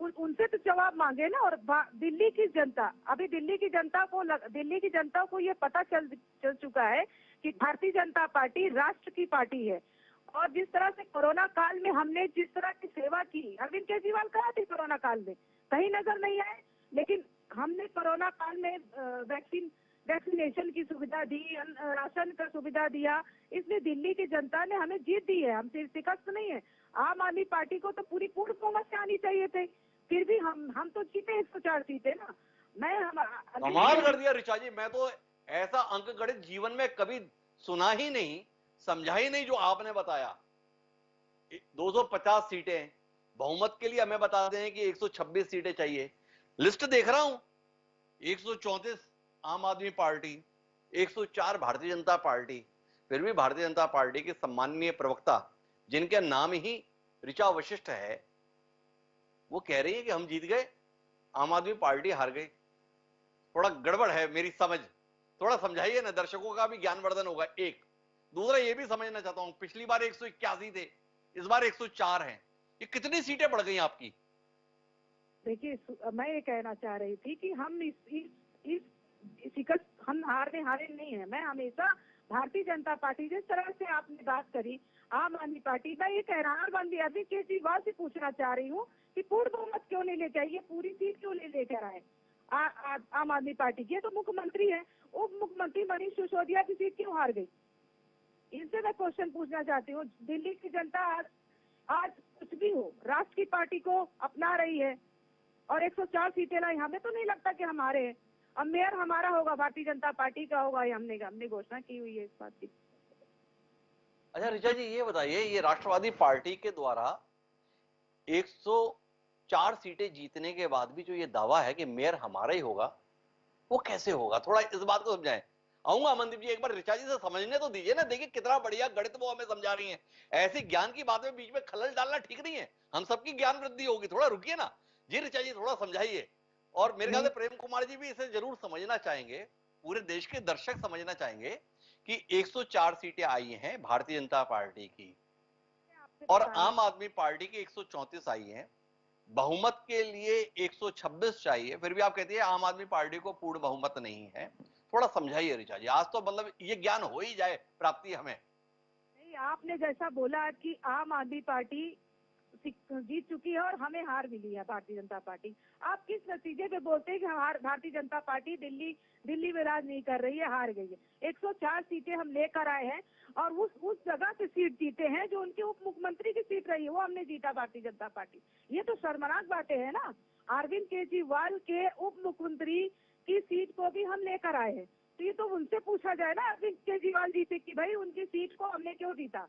उनसे तो जवाब मांगे ना। और दिल्ली की जनता, अभी दिल्ली की जनता को ये पता चल चुका है कि भारतीय जनता पार्टी राष्ट्र की पार्टी है। और जिस तरह से कोरोना काल में हमने जिस तरह की सेवा की, अरविंद केजरीवाल कहाँ थे कोरोना काल में? कहीं नजर नहीं आए। लेकिन हमने कोरोना काल में वैक्सीनेशन की सुविधा दी, राशन का सुविधा दिया, इसलिए दिल्ली की जनता ने हमें जीत दी है, हमसे शिकस्त नहीं है। आम आदमी पार्टी को तो पूरी पूर्ण बहुमत से आनी चाहिए थे, फिर भी हम तो जीते 104 सीटें ना। कमाल कर दिया ऋचा जी। मैं तो ऐसा अंक गणित जीवन में कभी सुना ही नहीं, समझा ही नहीं जो आपने बताया। 250 सीटें बहुमत के लिए हमें बता दें कि 126 सीटें चाहिए। लिस्ट देख रहा हूं, 134 आम आदमी पार्टी, 104 भारतीय जनता पार्टी। फिर भी भारतीय जनता पार्टी के सम्माननीय प्रवक्ता, जिनके नाम ही ऋचा वशिष्ठ है, वो कह रही है कि हम जीत गए, आम आदमी पार्टी हार गई। थोड़ा गड़बड़ है मेरी समझ, थोड़ा समझाइए ना, दर्शकों का भी ज्ञानवर्धन होगा। एक दूसरा ये भी समझना चाहता हूं, पिछली बार 181 थे, इस बार 104 हैं, ये कितनी सीटें बढ़ गई आपकी? देखिए, मैं ये कहना चाह रही थी कि हम इस शिकस्त हम हारे नहीं है। मैं हमेशा भारतीय जनता पार्टी, जिस तरह से आपने बात करी आम आदमी पार्टी, मैं ये कह रहा हूँ, अरविंद केजरीवाल से पूछना चाह रही हूँ कि पूर्ण बहुमत क्यों नहीं लेके आए, पूरी सीट क्यों नहीं लेकर आए आम आदमी पार्टी की? तो मुख्यमंत्री है, उप मुख्यमंत्री मनीष सिसोदिया की सीट क्यों हार गई? इनसे मैं क्वेश्चन पूछना चाहती हूँ। दिल्ली की जनता आज कुछ भी हो, राष्ट्र की पार्टी को अपना रही है और 104 सीटें लाई। हमें तो नहीं लगता कि हम हारे हैं। अब मेयर हमारा होगा, भारतीय जनता पार्टी का होगा, ये हमने घोषणा की हुई है इस बात की। अच्छा ऋचा जी ये बताइए, ये राष्ट्रवादी पार्टी के द्वारा 104 सीटें जीतने के बाद भी जो ये दावा है कि मेयर हमारा ही होगा, वो कैसे होगा? थोड़ा इस बात को समझाएं। आऊंगा अमनदीप जी, एक बार ऋचा जी से समझने तो दीजिए ना। देखिए कितना बढ़िया गणित वो हमें समझा रही हैं। ऐसी ज्ञान की बात में बीच में खलल डालना ठीक नहीं है, हम सबकी ज्ञान वृद्धि होगी। थोड़ा रुकिए ना जी, ऋचा जी थोड़ा समझाइए। और मेरे ख्याल से प्रेम कुमार जी भी इसे जरूर समझना चाहेंगे, पूरे देश के दर्शक समझना चाहेंगे कि 104 सीटें आई हैं भारतीय जनता पार्टी की, और आम आदमी पार्टी की 134 आई हैं। बहुमत के लिए 126 चाहिए, फिर भी आप कहती है आम आदमी पार्टी को पूर्ण बहुमत नहीं है। थोड़ा समझाइए ऋचा जी, आज तो मतलब ये ज्ञान हो ही जाए प्राप्ति हमें। नहीं, आपने जैसा बोला कि आम आदमी पार्टी जीत चुकी है और हमें हार मिली है भारतीय जनता पार्टी। आप किस नतीजे पे बोलते हैं कि भारतीय जनता पार्टी दिल्ली में राज नहीं कर रही है, हार गई है। 104 सीटें हम लेकर आए हैं और उस जगह से सीट जीते हैं जो उनके उप मुख्यमंत्री की सीट रही है, वो हमने जीता भारतीय जनता पार्टी। ये तो शर्मनाक बातें है ना। अरविंद केजरीवाल के उप मुख्यमंत्री की सीट को भी हम लेकर आए हैं, तो ये तो उनसे पूछा जाए ना अरविंद केजरीवाल जी से कि भाई उनकी सीट को हमने क्यों जीता।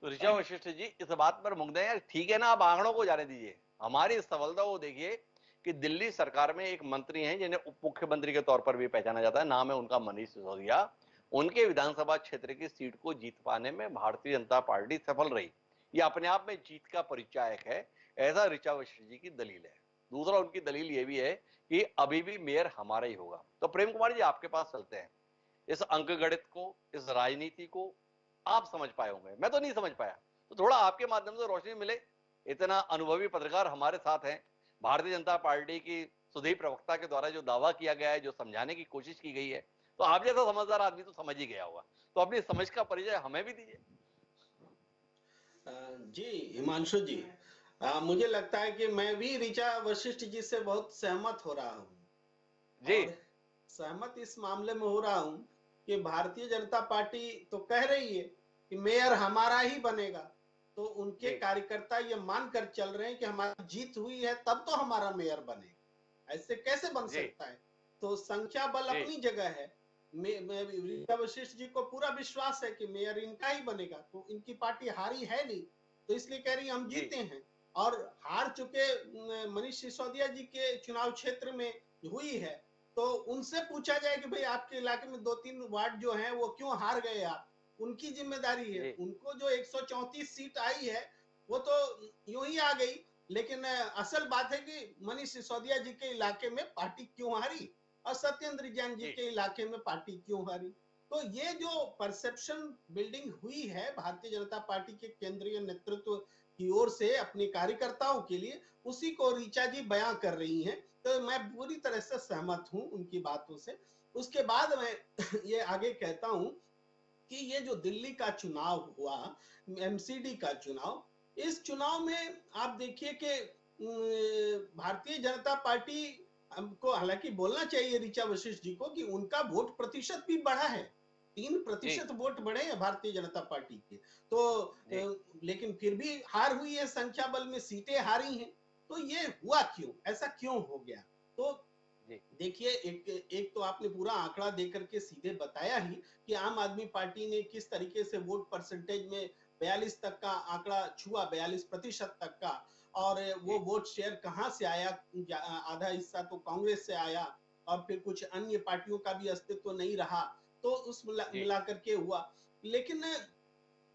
तो ऋचा वशिष्ठ जी इस बात पर मुग्ध हैं, ठीक है ना, आप आंकड़ों को जाने दीजिए, हमारी सफलता वो देखिए कि दिल्ली सरकार में एक मंत्री हैं जिन्हें उप मुख्यमंत्री के तौर पर भी पहचाना जाता है, नाम है उनका मनीष सिसोदिया। उनके विधानसभा क्षेत्र की सीट को जीत पाने में भारतीय जनता पार्टी सफल रही, यह अपने आप में जीत का परिचायक है, ऐसा ऋचा वशिष्ठ जी की दलील है। दूसरा उनकी दलील यह भी है कि अभी भी मेयर हमारा ही होगा। तो प्रेम कुमार जी आपके पास चलते हैं, इस अंक गणित को, इस राजनीति को आप समझ पाए होंगे, मैं तो नहीं समझ पाया, तो थोड़ा आपके माध्यम से रोशनी मिले। इतना अनुभवी पत्रकार हमारे साथ हैं। भारतीय जनता पार्टी की सुधीर प्रवक्ता के द्वारा जो दावा किया गया है, जो समझाने की कोशिश की गई है, तो आप जैसा समझदार आदमी तो समझ ही गया होगा, तो अपनी समझ का परिचय हमें भी दीजिए। जी हिमांशु जी, मुझे लगता है कि मैं भी ऋचा वशिष्ठ जी से बहुत सहमत हो रहा हूँ जी। और सहमत इस मामले में हो रहा हूँ कि भारतीय जनता पार्टी तो कह रही है कि मेयर हमारा ही बनेगा, तो उनके कार्यकर्ता ये मानकर चल रहे हैं कि हमारी जीत हुई है तब तो हमारा मेयर बनेगा। ऐसे कैसे बन सकता है? तो संख्या बल अपनी जगह है। ऋचा वशिष्ठ जी को पूरा विश्वास है कि मेयर इनका ही बनेगा, तो इनकी पार्टी हारी है नहीं, तो इसलिए कह रही हम जीते हैं। और हार चुके मनीष सिसोदिया जी के चुनाव क्षेत्र में हुई है, तो उनसे पूछा जाए कि भाई आपके इलाके में 2-3 वार्ड जो हैं वो क्यों हार गए आप, उनकी जिम्मेदारी है। उनको जो 134 सीट आई है वो तो यूं ही आ गई, लेकिन असल बात है कि मनीष सिसोदिया जी के इलाके में पार्टी क्यों हारी और सत्येंद्र जैन जी के इलाके में पार्टी क्यों हारी। तो ये जो परसेप्शन बिल्डिंग हुई है भारतीय जनता पार्टी के केंद्रीय नेतृत्व की ओर से अपने कार्यकर्ताओं के लिए, उसी को ऋचा जी बयां कर रही हैं। तो मैं पूरी तरह से सहमत हूं उनकी बातों से। उसके बाद मैं ये आगे कहता हूं कि ये जो दिल्ली का चुनाव हुआ, एमसीडी का चुनाव, इस चुनाव में आप देखिए कि भारतीय जनता पार्टी हमको हालांकि बोलना चाहिए ऋचा वशिष्ठ जी को कि उनका वोट प्रतिशत भी बढ़ा है, 3% वोट बढ़े हैं भारतीय जनता पार्टी के, तो लेकिन फिर भी हार हुई है, संख्या बल में सीटें हारी हैं। तो ये हुआ क्यों, ऐसा क्यों हो गया? तो देखिए, एक तो आपने पूरा आंकड़ा देकर के सीधे बताया ही कि आम आदमी पार्टी ने किस तरीके से वोट परसेंटेज में 42 तक का आंकड़ा छुआ, 42% तक का, और वो वोट शेयर कहां से आया? आधा हिस्सा तो कांग्रेस से आया और फिर कुछ अन्य पार्टियों का भी अस्तित्व नहीं रहा, तो उस मिलाकर के हुआ। लेकिन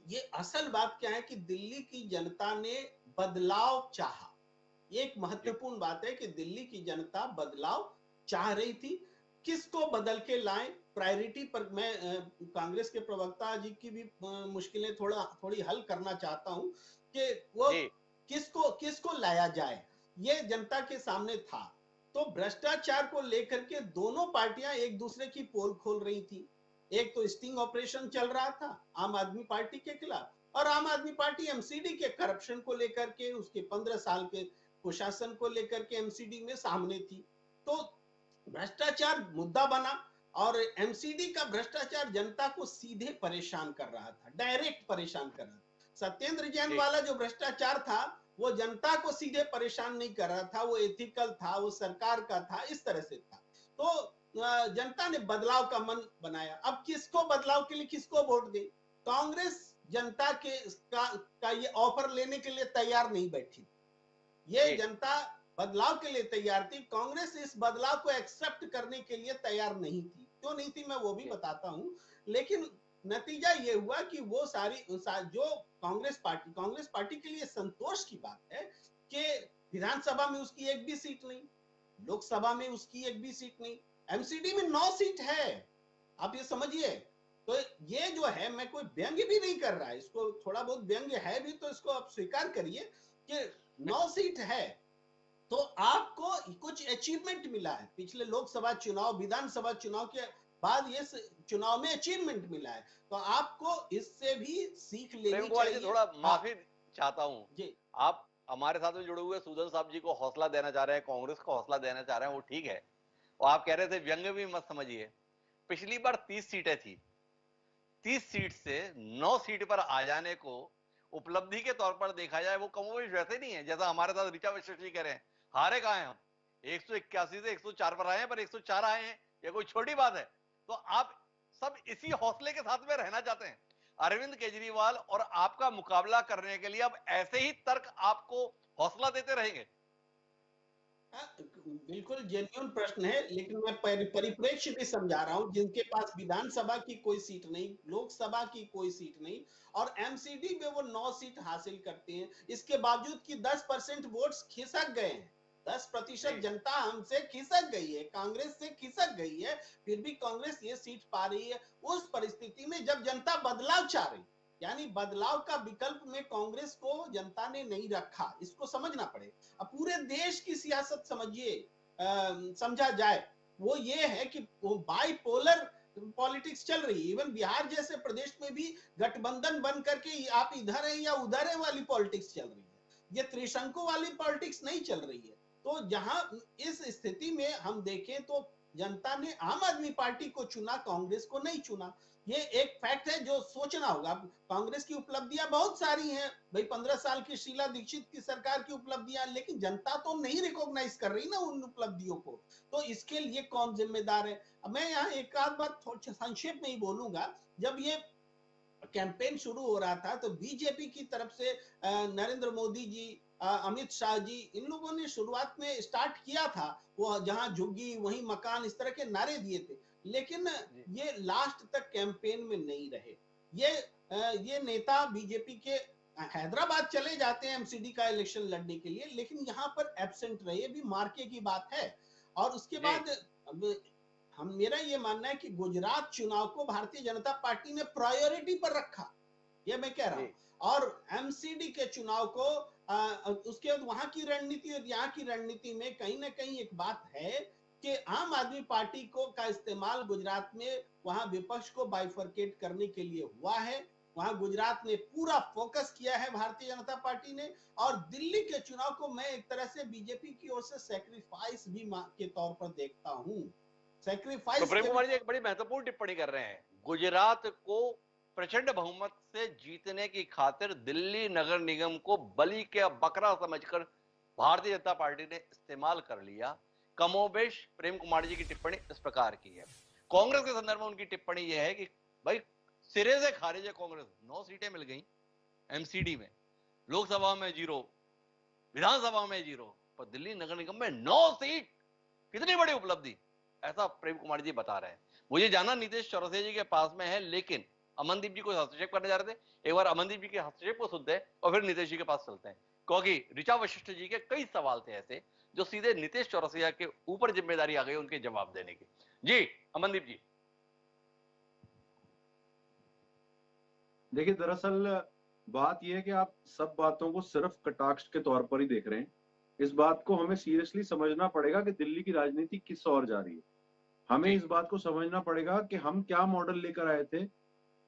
ये असल बात क्या है कि दिल्ली की जनता ने बदलाव चाहा। एक महत्वपूर्ण बात है कि दिल्ली की जनता बदलाव चाह रही थी। किसको बदल के लाएं, प्रायोरिटी पर मैं कांग्रेस के प्रवक्ता जी की भी मुश्किलें थोड़ी हल करना चाहता हूं कि वो किसको लाया जाए, ये जनता के सामने था। तो भ्रष्टाचार को लेकर के दोनों पार्टियां एक दूसरे की पोल खोल रही थी। एक तो स्टिंग ऑपरेशन चल रहा था आम आदमी पार्टी के खिलाफ, और आम आदमी पार्टी एमसीडी के करप्शन को लेकर के, उसके 15 साल के कुशासन को लेकर के एमसीडी में सामने थी। तो भ्रष्टाचार मुद्दा बना और एमसीडी का भ्रष्टाचार जनता को सीधे परेशान कर रहा था, डायरेक्ट परेशान कर रहा था। सत्येंद्र जैन वाला जो भ्रष्टाचार था वो जनता को सीधे परेशान नहीं कर रहा था, वो एथिकल था, वो सरकार का था, इस तरह से था। तो जनता ने बदलाव का मन बनाया। अब किसको बदलाव के लिए किसको वोट दे? कांग्रेस जनता का ये ऑफर लेने के लिए तैयार नहीं बैठी। ये जनता बदलाव के लिए तैयार थी, कांग्रेस इस बदलाव को एक्सेप्ट करने के लिए तैयार नहीं थी। क्यों नहीं थी मैं वो भी बताता हूं, लेकिन नतीजा ये हुआ कि वो जो कांग्रेस पार्टी के लिए संतोष की बात है कि विधानसभा में उसकी एक भी सीट नहीं, लोकसभा में उसकी एक भी सीट नहीं, एमसीडी में 9 सीट है। आप ये समझिए। तो ये जो है, मैं कोई व्यंग्य भी नहीं कर रहा है, इसको थोड़ा बहुत व्यंग्य है भी तो इसको आप स्वीकार करिए कि 9 सीट है। तो आपको कुछ अचीवमेंट मिला है। पिछले लोकसभा चुनाव, विधानसभा चुनाव के बाद ये चुनाव में अचीवमेंट मिला है। तो आपको इससे भी सीख प्रेम लेनी कुमार जी चाहिए। थोड़ा हाँ, माफी चाहता हूँ, जी आप हमारे साथ में जुड़े हुए सूदन साहब जी को हौसला देना चाह रहे हैं, कांग्रेस को हौसला देना चाह रहे हैं, वो ठीक है। और आप कह रहे थे व्यंग्य भी मत समझिए। पिछली बार 30 सीटें थी, 30 सीट से 9 सीट पर आ जाने को उपलब्धि के तौर पर देखा जाए, वो कमोबेश वैसे नहीं है जैसा हमारे साथ ऋचा वशिष्ठ जी कह रहे हैं। हारे कहां हैं हम? 181 से 104 पर आए हैं, पर 104 आए हैं, ये कोई छोटी बात है? तो आप सब इसी हौसले के साथ में रहना चाहते हैं। अरविंद केजरीवाल और आपका मुकाबला करने के लिए अब ऐसे ही तर्क आपको हौसला देते रहेंगे? बिल्कुल जेन्युइन प्रश्न है, लेकिन मैं परिप्रेक्ष्य भी समझा रहा हूं। जिनके पास विधानसभा की कोई सीट नहीं, लोकसभा की कोई सीट नहीं, और एमसीडी में वो 9 सीट हासिल करते हैं, इसके बावजूद कि 10% वोट्स खिसक गए हैं। 10% जनता हमसे खिसक गई है, कांग्रेस से खिसक गई है, फिर भी कांग्रेस ये सीट पा रही है। उस परिस्थिति में जब जनता बदलाव चाह रही, यानी बदलाव का विकल्प में कांग्रेस को जनता ने नहीं रखा, इसको समझना पड़ेगा। अब पूरे देश की सियासत समझिए, समझा जाए, वो ये है कि वो बाइपोलर पॉलिटिक्स चल रही है। इवन बिहार जैसे प्रदेश में भी गठबंधन बन करके आप इधर है या उधर है वाली पॉलिटिक्स चल रही है, ये त्रिशंकु वाली पॉलिटिक्स नहीं चल रही है। तो जहां इस स्थिति में हम देखें तो जनता ने आम आदमी पार्टी को चुना, कांग्रेस को नहीं चुना। ये एक फैक्ट है जो सोचना होगा। कांग्रेस की उपलब्धियां बहुत सारी हैं भाई, 15 साल की शीला दीक्षित की सरकार की उपलब्धियां, लेकिन जनता तो नहीं रिकॉग्नाइज कर रही ना उन उपलब्धियों को। तो इसके लिए कौन जिम्मेदार है? मैं यहाँ एक आध बात संक्षेप में ही बोलूंगा। जब ये कैंपेन शुरू हो रहा था तो बीजेपी की तरफ से नरेंद्र मोदी जी, अमित शाह जी, इन लोगों ने शुरुआत में स्टार्ट किया था, वो जहां झुग्गी वहीं मकान इस तरह के नारे दिए थे, लेकिन ये लास्ट तक कैंपेन में नहीं रहे। ये नेता बीजेपी के हैदराबाद चले जाते हैं एमसीडी का इलेक्शन लड़ने के लिए, लेकिन यहाँ पर एब्सेंट रहे, भी मार्के की बात है। और उसके बाद मेरा ये मानना है कि गुजरात चुनाव को भारतीय जनता पार्टी ने प्रायोरिटी पर रखा, ये मैं कह रहा हूं। और एमसीडी के चुनाव को उसके बाद वहां की रणनीति और यहाँ की रणनीति में कहीं ना कहीं एक बात है कि आम आदमी पार्टी को का इस्तेमाल गुजरात में वहां विपक्ष को बाइफरकेट करने के लिए हुआ है। वहां गुजरात ने पूरा फोकस किया है भारतीय जनता पार्टी ने, और दिल्ली के चुनाव को मैं एक तरह से बीजेपी की ओर से सैक्रिफाइस भी के तौर पर देखता हूं। सैक्रिफाइस। तो प्रेम कुमार जी एक बड़ी महत्वपूर्ण टिप्पणी कर रहे हैं। गुजरात को प्रचंड बहुमत से जीतने की खातिर दिल्ली नगर निगम को बलि के बकरा समझकर भारतीय जनता पार्टी ने इस्तेमाल कर लिया। कमोबेश प्रेम कुमार जी की टिप्पणी इस प्रकार की है। कांग्रेस के संदर्भ में उनकी टिप्पणी यह है कि भाई सिरे से खारिज है कांग्रेस, 9 सीटें मिल गई एमसीडी में, लोकसभा में 0, विधानसभा में 0, पर दिल्ली नगर निगम में 9 सीट, कितनी बड़ी उपलब्धि, ऐसा प्रेम कुमार जी बता रहे हैं। मुझे जाना नीतीश चौरसिया जी के पास में है, लेकिन अमनदीप जी को हस्तक्षेप करने जा रहे थे। एक बार अमनदीप जी के हस्तक्षेप को सुनते हैं और फिर नीतीश जी के पास चलते हैं, क्योंकि ऋचा वशिष्ठ जी के कई सवाल थे ऐसे जो सीधे नीतीश चौरसिया के ऊपर जिम्मेदारी आ गई उनके जवाब देने की। जी अमनदीप जी। देखिए, दरअसल बात यह है कि आप सब बातों को सिर्फ कटाक्ष के तौर पर ही देख रहे हैं। इस बात को हमें सीरियसली समझना पड़ेगा कि दिल्ली की राजनीति किस ओर जा रही है। हमें इस बात को समझना पड़ेगा कि हम क्या मॉडल लेकर आए थे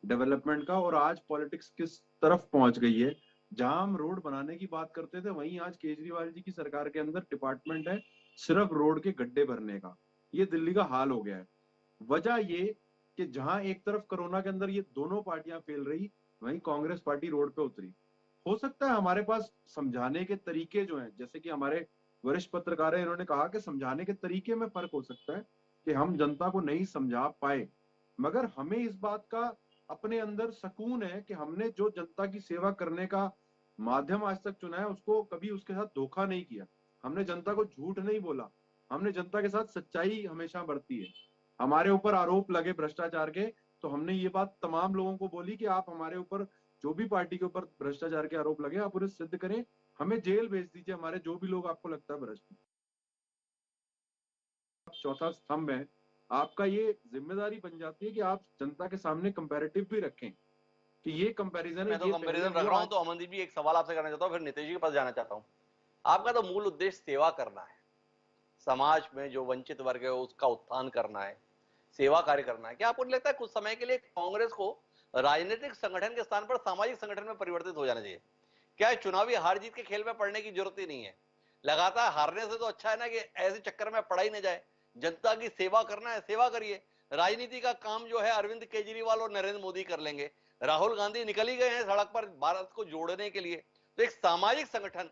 डेवलपमेंट का, और आज पॉलिटिक्स किस तरफ पहुंच गई है। जहां हम रोड बनाने की बात करते थे, वहीं आज केजरीवाल जी की सरकार के अंदर डिपार्टमेंट है सिर्फ रोड के गड्ढे भरने का। ये दिल्ली का हाल हो गया है। वजह ये कि जहां एक तरफ कोरोना के अंदर ये दोनों पार्टियां फेल रही, वहीं कांग्रेस पार्टी रोड पे उतरी। हो सकता है हमारे पास समझाने के तरीके जो हैं, जैसे कि हमारे वरिष्ठ पत्रकार हैं, इन्होंने कहा कि समझाने के तरीके में फर्क हो सकता है कि हम जनता को नहीं समझा पाए, मगर हमें इस बात का अपने अंदर सुकून है कि हमने जो जनता की सेवा करने का माध्यम आज तक चुना है, उसको कभी उसके साथ धोखा नहीं किया। हमने जनता को झूठ नहीं बोला, हमने जनता के साथ सच्चाई हमेशा बरती है। हमारे ऊपर आरोप लगे भ्रष्टाचार के, तो हमने ये बात तमाम लोगों को बोली कि आप हमारे ऊपर, जो भी पार्टी के ऊपर भ्रष्टाचार के आरोप लगे, आप उन्हें सिद्ध करें, हमें जेल भेज दीजिए, हमारे जो भी लोग आपको लगता है भ्रष्ट। चौथा स्तंभ है, आपका ये जिम्मेदारी बन जाती है कि आप जनता के सामने कंपैरेटिव भी रखें कि ये कंपैरिजन मैं तो कंपैरिजन रख रहा हूं। तो अमनदीप जी एक सवाल आपसे करना चाहता हूं, फिर नीतीश जी के पास जाना चाहता हूं। आपका तो मूल उद्देश्य सेवा करना है, समाज में जो वंचित वर्ग है उसका उत्थान करना है, सेवा कार्य करना है। क्या आपको नहीं लगता है कुछ समय के लिए कांग्रेस को राजनीतिक संगठन के स्थान पर सामाजिक संगठन में परिवर्तित हो जाना चाहिए? क्या है, चुनावी हार जीत के खेल में पड़ने की जरूरत ही नहीं है। लगातार हारने से तो अच्छा है ना कि ऐसे चक्कर में पड़ा ही नहीं जाए। जनता की सेवा करना है, सेवा करिए। राजनीति का काम जो है अरविंद केजरीवाल और नरेंद्र मोदी कर लेंगे। राहुल गांधी निकल ही गए हैं सड़क पर भारत को जोड़ने के लिए। तो एक सामाजिक संगठन,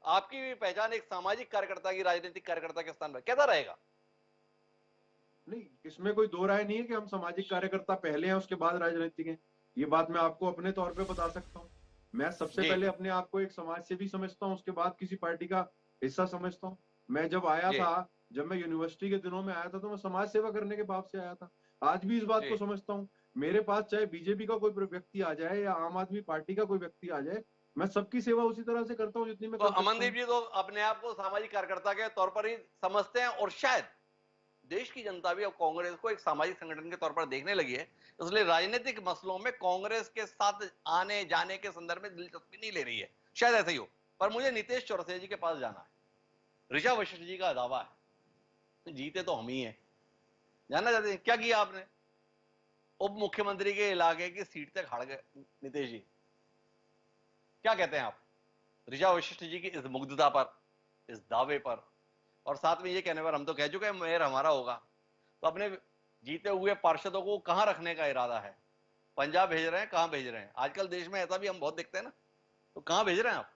आपकी भी पहचान एक सामाजिक कार्यकर्ता की, राजनीतिक कार्यकर्ता के स्थान पर कैसा रहेगा? नहीं, इसमें कोई दो राय नहीं है कि हम सामाजिक कार्यकर्ता पहले हैं उसके बाद राजनीतिक हैं। ये बात मैं आपको अपने तौर पे बता सकता हूँ। मैं सबसे जी। पहले अपने आप को एक समाज सेवी समझता हूँ, उसके बाद किसी पार्टी का हिस्सा समझता हूँ। मैं जब आया जी। था, जब मैं यूनिवर्सिटी के दिनों में आया था, तो मैं समाज सेवा करने के भाव से आया था। आज भी इस बात जी। को समझता हूँ। मेरे पास चाहे बीजेपी का कोई व्यक्ति आ जाए या आम आदमी पार्टी का कोई व्यक्ति आ जाए, मैं सबकी सेवा उसी तरह से करता हूँ जितनी मैं तो कर सकता अमनदीप हूँ। जी तो अपने आप को सामाजिक कार्यकर्ता के तौर पर ही समझते हैं, और शायद देश की जनता भी अब कांग्रेस को एक सामाजिक संगठन के तौर पर देखने लगी है, इसलिए राजनीतिक मसलों में कांग्रेस के साथ आने जाने के संदर्भ में दिलचस्पी नहीं ले रही है। शायद ऐसा ही हो। पर मुझे नीतीश चौरसिया जी के पास जाना है। ऋचा वशिष्ठ जी का दावा है जीते तो हम ही हैं। जानना चाहते हैं क्या किया आपने? उप मुख्यमंत्री के इलाके की सीट तक हार गए नीतीश जी। क्या कहते हैं आप ऋचा वशिष्ठ जी की इस मुग्धता पर, इस दावे पर, और साथ में ये कहने पर हम तो कह चुके हैं मेयर हमारा होगा, तो अपने जीते हुए पार्षदों को कहां रखने का इरादा है? पंजाब भेज रहे हैं, कहां भेज रहे हैं? आजकल देश में ऐसा भी हम बहुत देखते हैं ना, तो कहां भेज रहे हैं आप?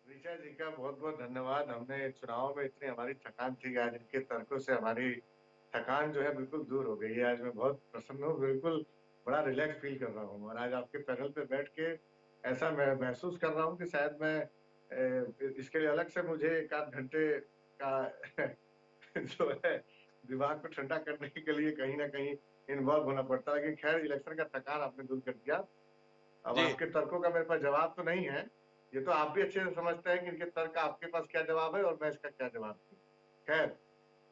ऋचा जी का बहुत बहुत धन्यवाद। हमने चुनाव में इतनी हमारी थकान थी, आज इनके तर्कों से हमारी थकान जो है बिल्कुल दूर हो गई है। आज मैं बहुत प्रसन्न हूँ, बिल्कुल बड़ा रिलैक्स फील कर रहा हूँ। और आज आपके पैनल पे बैठ के ऐसा मैं महसूस कर रहा हूँ कि शायद मैं इसके लिए अलग से मुझे 1 आध घंटे का जो है दिमाग को ठंडा करने के लिए कहीं ना कहीं इन्वॉल्व होना पड़ता है। लेकिन खैर, इलेक्शन का थकान आपने दूर कर दिया। अब जी। आपके तर्कों का मेरे पास जवाब तो नहीं है। ये तो आप भी अच्छे से समझते हैं कि इनके तर्क का आपके पास क्या जवाब है और मैं इसका क्या जवाब दूं। खैर,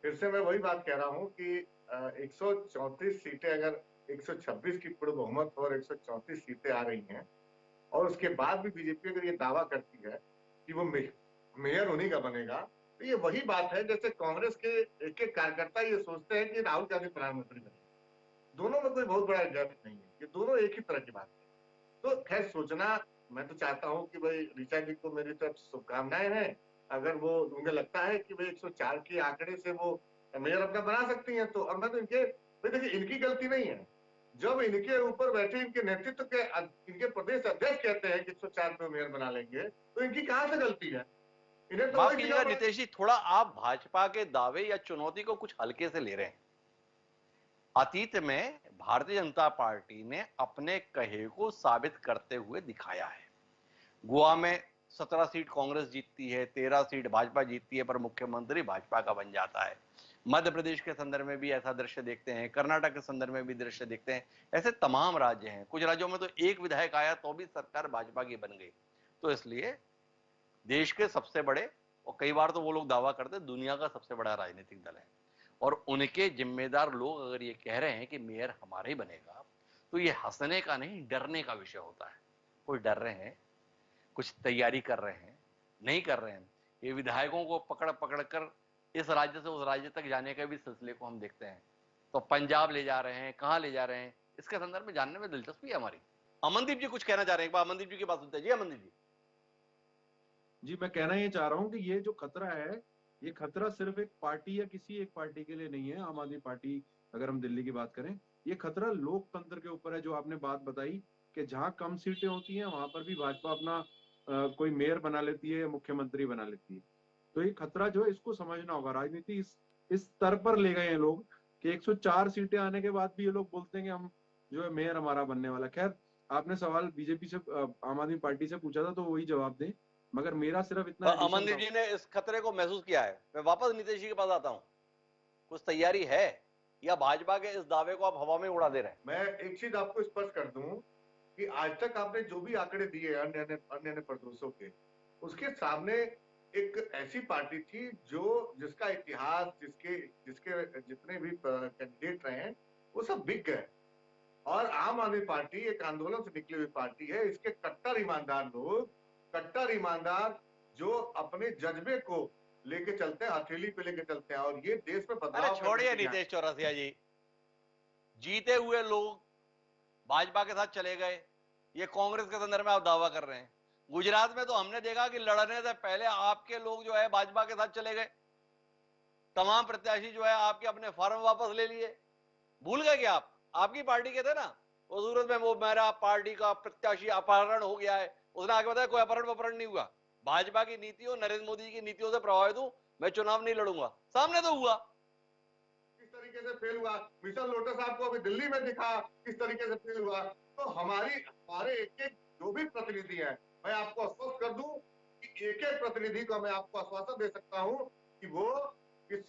फिर से मैं वही बात कह रहा हूँ कि 134 सीटें, अगर 126 की पूर्ण बहुमत और 134 सीटें आ रही हैं, और उसके बाद भी बीजेपी अगर ये दावा करती है कि वो मेयर उन्हीं का बनेगा, तो ये वही बात है जैसे कांग्रेस के एक एक कार्यकर्ता ये सोचते हैं कि राहुल गांधी प्रधानमंत्री बने। दोनों में कोई बहुत बड़ा गैप नहीं है, ये दोनों एक ही तरह की बात है। तो खैर, सोचना, मैं तो चाहता हूँ कि भाई ऋचा जी को मेरी तरफ शुभकामनाएं हैं। अगर वो, उन्हें लगता है कि भाई 104 के आंकड़े से वो मेयर अपना बना सकती हैं, तो और मैं तो इनके, भाई देखिए, इनकी गलती नहीं है। जब इनके ऊपर बैठे इनके नेतृत्व के इनके प्रदेश अध्यक्ष कहते हैं कि 104 पे मेयर बना लेंगे, तो इनकी कहाँ से गलती है? इन्हें तो माफ वही सीखना कीजिएगा पड़ेगा। नीतीश जी, थोड़ा आप भाजपा के दावे या चुनौती को कुछ हल्के से ले रहे हैं। अतीत में भारतीय जनता पार्टी ने अपने कहे को साबित करते हुए दिखाया है। गोवा में 17 सीट कांग्रेस जीतती है, 13 सीट भाजपा जीतती है, पर मुख्यमंत्री भाजपा का बन जाता है। मध्य प्रदेश के संदर्भ में भी ऐसा दृश्य देखते हैं, कर्नाटक के संदर्भ में भी दृश्य देखते हैं। ऐसे तमाम राज्य हैं। कुछ राज्यों में तो एक विधायक आया तो भी सरकार भाजपा की बन गई। तो इसलिए देश के सबसे बड़े, और कई बार तो वो लोग दावा करते हैं दुनिया का सबसे बड़ा राजनीतिक दल है, और उनके जिम्मेदार लोग अगर ये कह रहे हैं कि मेयर हमारा ही बनेगा, तो ये हंसने का नहीं, डरने का विषय होता है। कोई डर रहे हैं, कुछ तैयारी कर रहे हैं, नहीं कर रहे हैं। ये विधायकों को पकड़ पकड़ कर इस राज्य से उस राज्य तक जाने के भी सिलसिले को हम देखते हैं। तो पंजाब ले जा रहे हैं, कहां ले जा रहे हैं, इसके संदर्भ में जानने में दिलचस्पी है हमारी। अमनदीप जी कुछ कहना चाह रहे हैं, एक बार अमनदीप जी की बात सुनते हैं। जी अमनदीप जी। जी, मैं कहना ये चाह रहा हूँ कि ये जो खतरा है, ये खतरा सिर्फ एक पार्टी या किसी एक पार्टी के लिए नहीं है। आम आदमी पार्टी, अगर हम दिल्ली की बात करें, ये खतरा लोकतंत्र के ऊपर है। जो आपने बात बताई कि जहां कम सीटें होती हैं वहां पर भी भाजपा अपना कोई मेयर बना लेती है या मुख्यमंत्री बना लेती है। तो ये खतरा जो है, इसको समझना होगा। राजनीति इस स्तर पर ले गए हैं लोग कि 104 सीटें आने के बाद भी ये लोग बोलते हैं कि हम जो है मेयर हमारा बनने वाला। खैर, आपने सवाल बीजेपी से, आम आदमी पार्टी से पूछा था, तो वही जवाब दें। मगर मेरा सिर्फ इतना एडिशन अमनदीप था। जी ने इस खतरे को महसूस किया है। मैं वापस नीतीश जी के पास आता हूं। कुछ तैयारी है या भाजपा के इस दावे को आप हवा में उड़ा दे रहे हैं? मैं एक चीज आपको स्पष्ट कर दूं कि आज तक आपने जो भी आंकड़े दिए अन्य अन्य प्रदेशों के, उसके सामने एक ऐसी पार्टी थी जो, जिसका इतिहास, जिसके जिसके जितने भी कैंडिडेट रहे हैं, वो सब बिक गए। और आम आदमी पार्टी एक आंदोलन से निकली हुई पार्टी है। इसके कट्टर ईमानदार लोग, कट्टर ईमानदार, जो अपने जज्बे को लेके चलते हैं, हथेली पे लेके चलते हैं और ये देश में अरे बदलाव छोड़िए करने के लिए नीतीश चौरसिया जी, जीते हुए लोग भाजपा के साथ चले गए, ये कांग्रेस के संदर्भ में आप दावा कर रहे हैं। गुजरात में तो हमने देखा कि लड़ने से पहले आपके लोग जो है भाजपा के साथ चले गए, तमाम प्रत्याशी जो है आपके अपने फॉर्म वापस ले लिए। भूल गए क्या आप? आपकी पार्टी के थे ना, वो सूरत में वो मेरा पार्टी का प्रत्याशी अपहरण हो गया है, उसने आगे बताया कोई अपहरण नहीं हुआ, भाजपा की नीतियों, नरेंद्र मोदी की नीतियों से प्रभावित हूं, मैं चुनाव नहीं लड़ूंगा। सामने तो हुआ। किस तरीके से फेल हुआ, मिशन लोटस आपको अभी दिल्ली में दिखा किस तरीके से फेल हुआ। तो हमारे एक एक जो भी प्रतिनिधि है, मैं आपको आश्वस्त कर दूं कि एक एक प्रतिनिधि को मैं आपको आश्वासन दे सकता हूं कि वो इस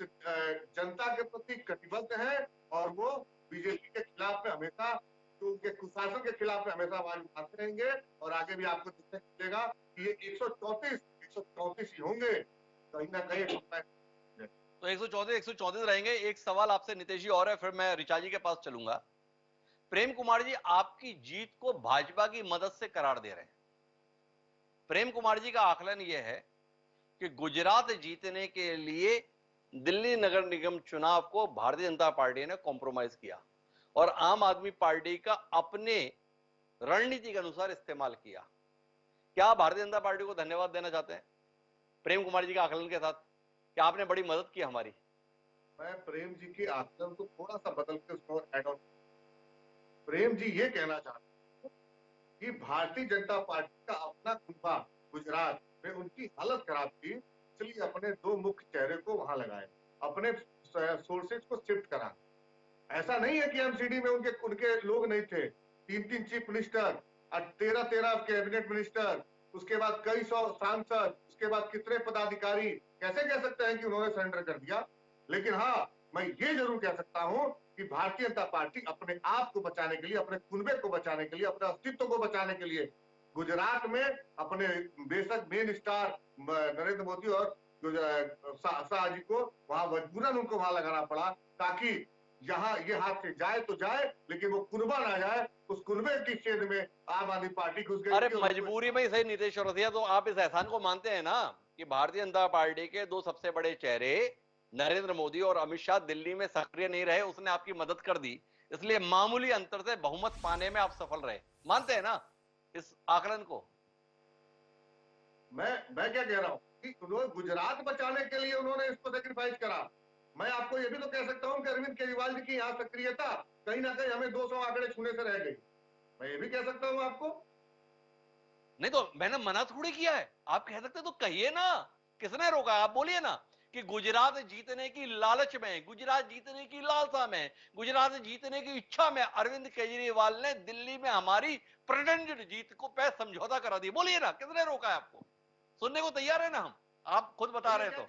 जनता के प्रति कटिबद्ध है और वो बीजेपी के खिलाफ में हमेशा, तो उनके कुशासन के खिलाफ में हमेशा आवाज उठाते रहेंगे और आगे भी आपको देखने को मिलेगा कि ये 134 ही होंगे कहीं ना कहीं। तो 134 रहेंगे। एक सवाल आपसे नीतीश जी और है, फिर मैं ऋचा जी के पास चलूंगा। प्रेम कुमार जी आपकी जीत को भाजपा की मदद से करार दे रहे हैं। प्रेम कुमार जी का आकलन यह है कि गुजरात जीतने के लिए दिल्ली नगर निगम चुनाव को भारतीय जनता पार्टी ने कॉम्प्रोमाइज किया और आम आदमी पार्टी का अपने रणनीति के अनुसार इस्तेमाल किया। क्या आप भारतीय जनता पार्टी को धन्यवाद देना चाहते हैं प्रेम कुमार जी के आकलन के साथ कि आपने बड़ी मदद की हमारी? मैं प्रेम जी के आकलन को थोड़ा सा बदल के उसको ऐड ऑन, प्रेम जी ये कहना चाहते हैं कि भारतीय जनता पार्टी का अपना कुनबा गुजरात में उनकी हालत खराब थी, इसलिए अपने दो मुख्य चेहरे को वहां लगाए, अपने सोर्सेज को शिफ्ट करा। ऐसा नहीं है कि एमसीडी में उनके उनके लोग नहीं थे, 3 चीफ मिनिस्टर, 13 कैबिनेट मिनिस्टर, उसके बाद कई सौ सांसद, उसके बाद कितने पदाधिकारी, कैसे कह सकते हैं कि उन्होंने सरेंडर कर दिया। लेकिन हाँ, मैं ये जरूर कह सकता हूं कि भारतीय जनता पार्टी अपने आप को बचाने के लिए, अपने कुनबे को बचाने के लिए, अपने अस्तित्व को बचाने के लिए गुजरात में अपने बेशक मेन स्टार नरेंद्र मोदी और शाह जी को वहां मजबूरन उनको वहां लगाना पड़ा, ताकि यहाँ ये हाथ से जाए तो जाए लेकिन वो कुनबा ना जाए, उस कुनबे की छेद में आम आदमी पार्टी घुस गई। अरे मजबूरी में ही सही नीतीश चौरसिया, तो आप इस एहसान को मानते हैं ना कि भारतीय जनता पार्टी के दो सबसे बड़े चेहरे नरेंद्र मोदी और अमित शाह दिल्ली में सक्रिय नहीं रहे, उसने आपकी मदद कर दी, इसलिए मामूली अंतर से बहुमत पाने में आप सफल रहे। मानते हैं ना इस आकलन को? मैं क्या कह रहा हूं कि उन्होंने गुजरात बचाने के लिए उन्होंने इसको सेक्रीफाइस करा। मैं आपको ये भी तो कह सकता हूं कि अरविंद केजरीवाल जी की यहाँ सक्रियता कहीं ना कहीं हमें 200 आंकड़े छूने से रह गई। मैं ये भी कह सकता हूं आपको। नहीं तो मैंने मना थोड़ी किया है, आप कह सकते तो कहिए ना, किसने रोका? आप बोलिए ना कि गुजरात जीतने की लालच में, गुजरात जीतने की लालसा में, गुजरात जीतने की इच्छा में अरविंद केजरीवाल ने दिल्ली में हमारी प्रेटेंडेड जीत को पे समझौता करा दिया। बोलिए ना, किसने रोका है आपको? सुनने को तैयार है ना हम, आप खुद बता रहे तो।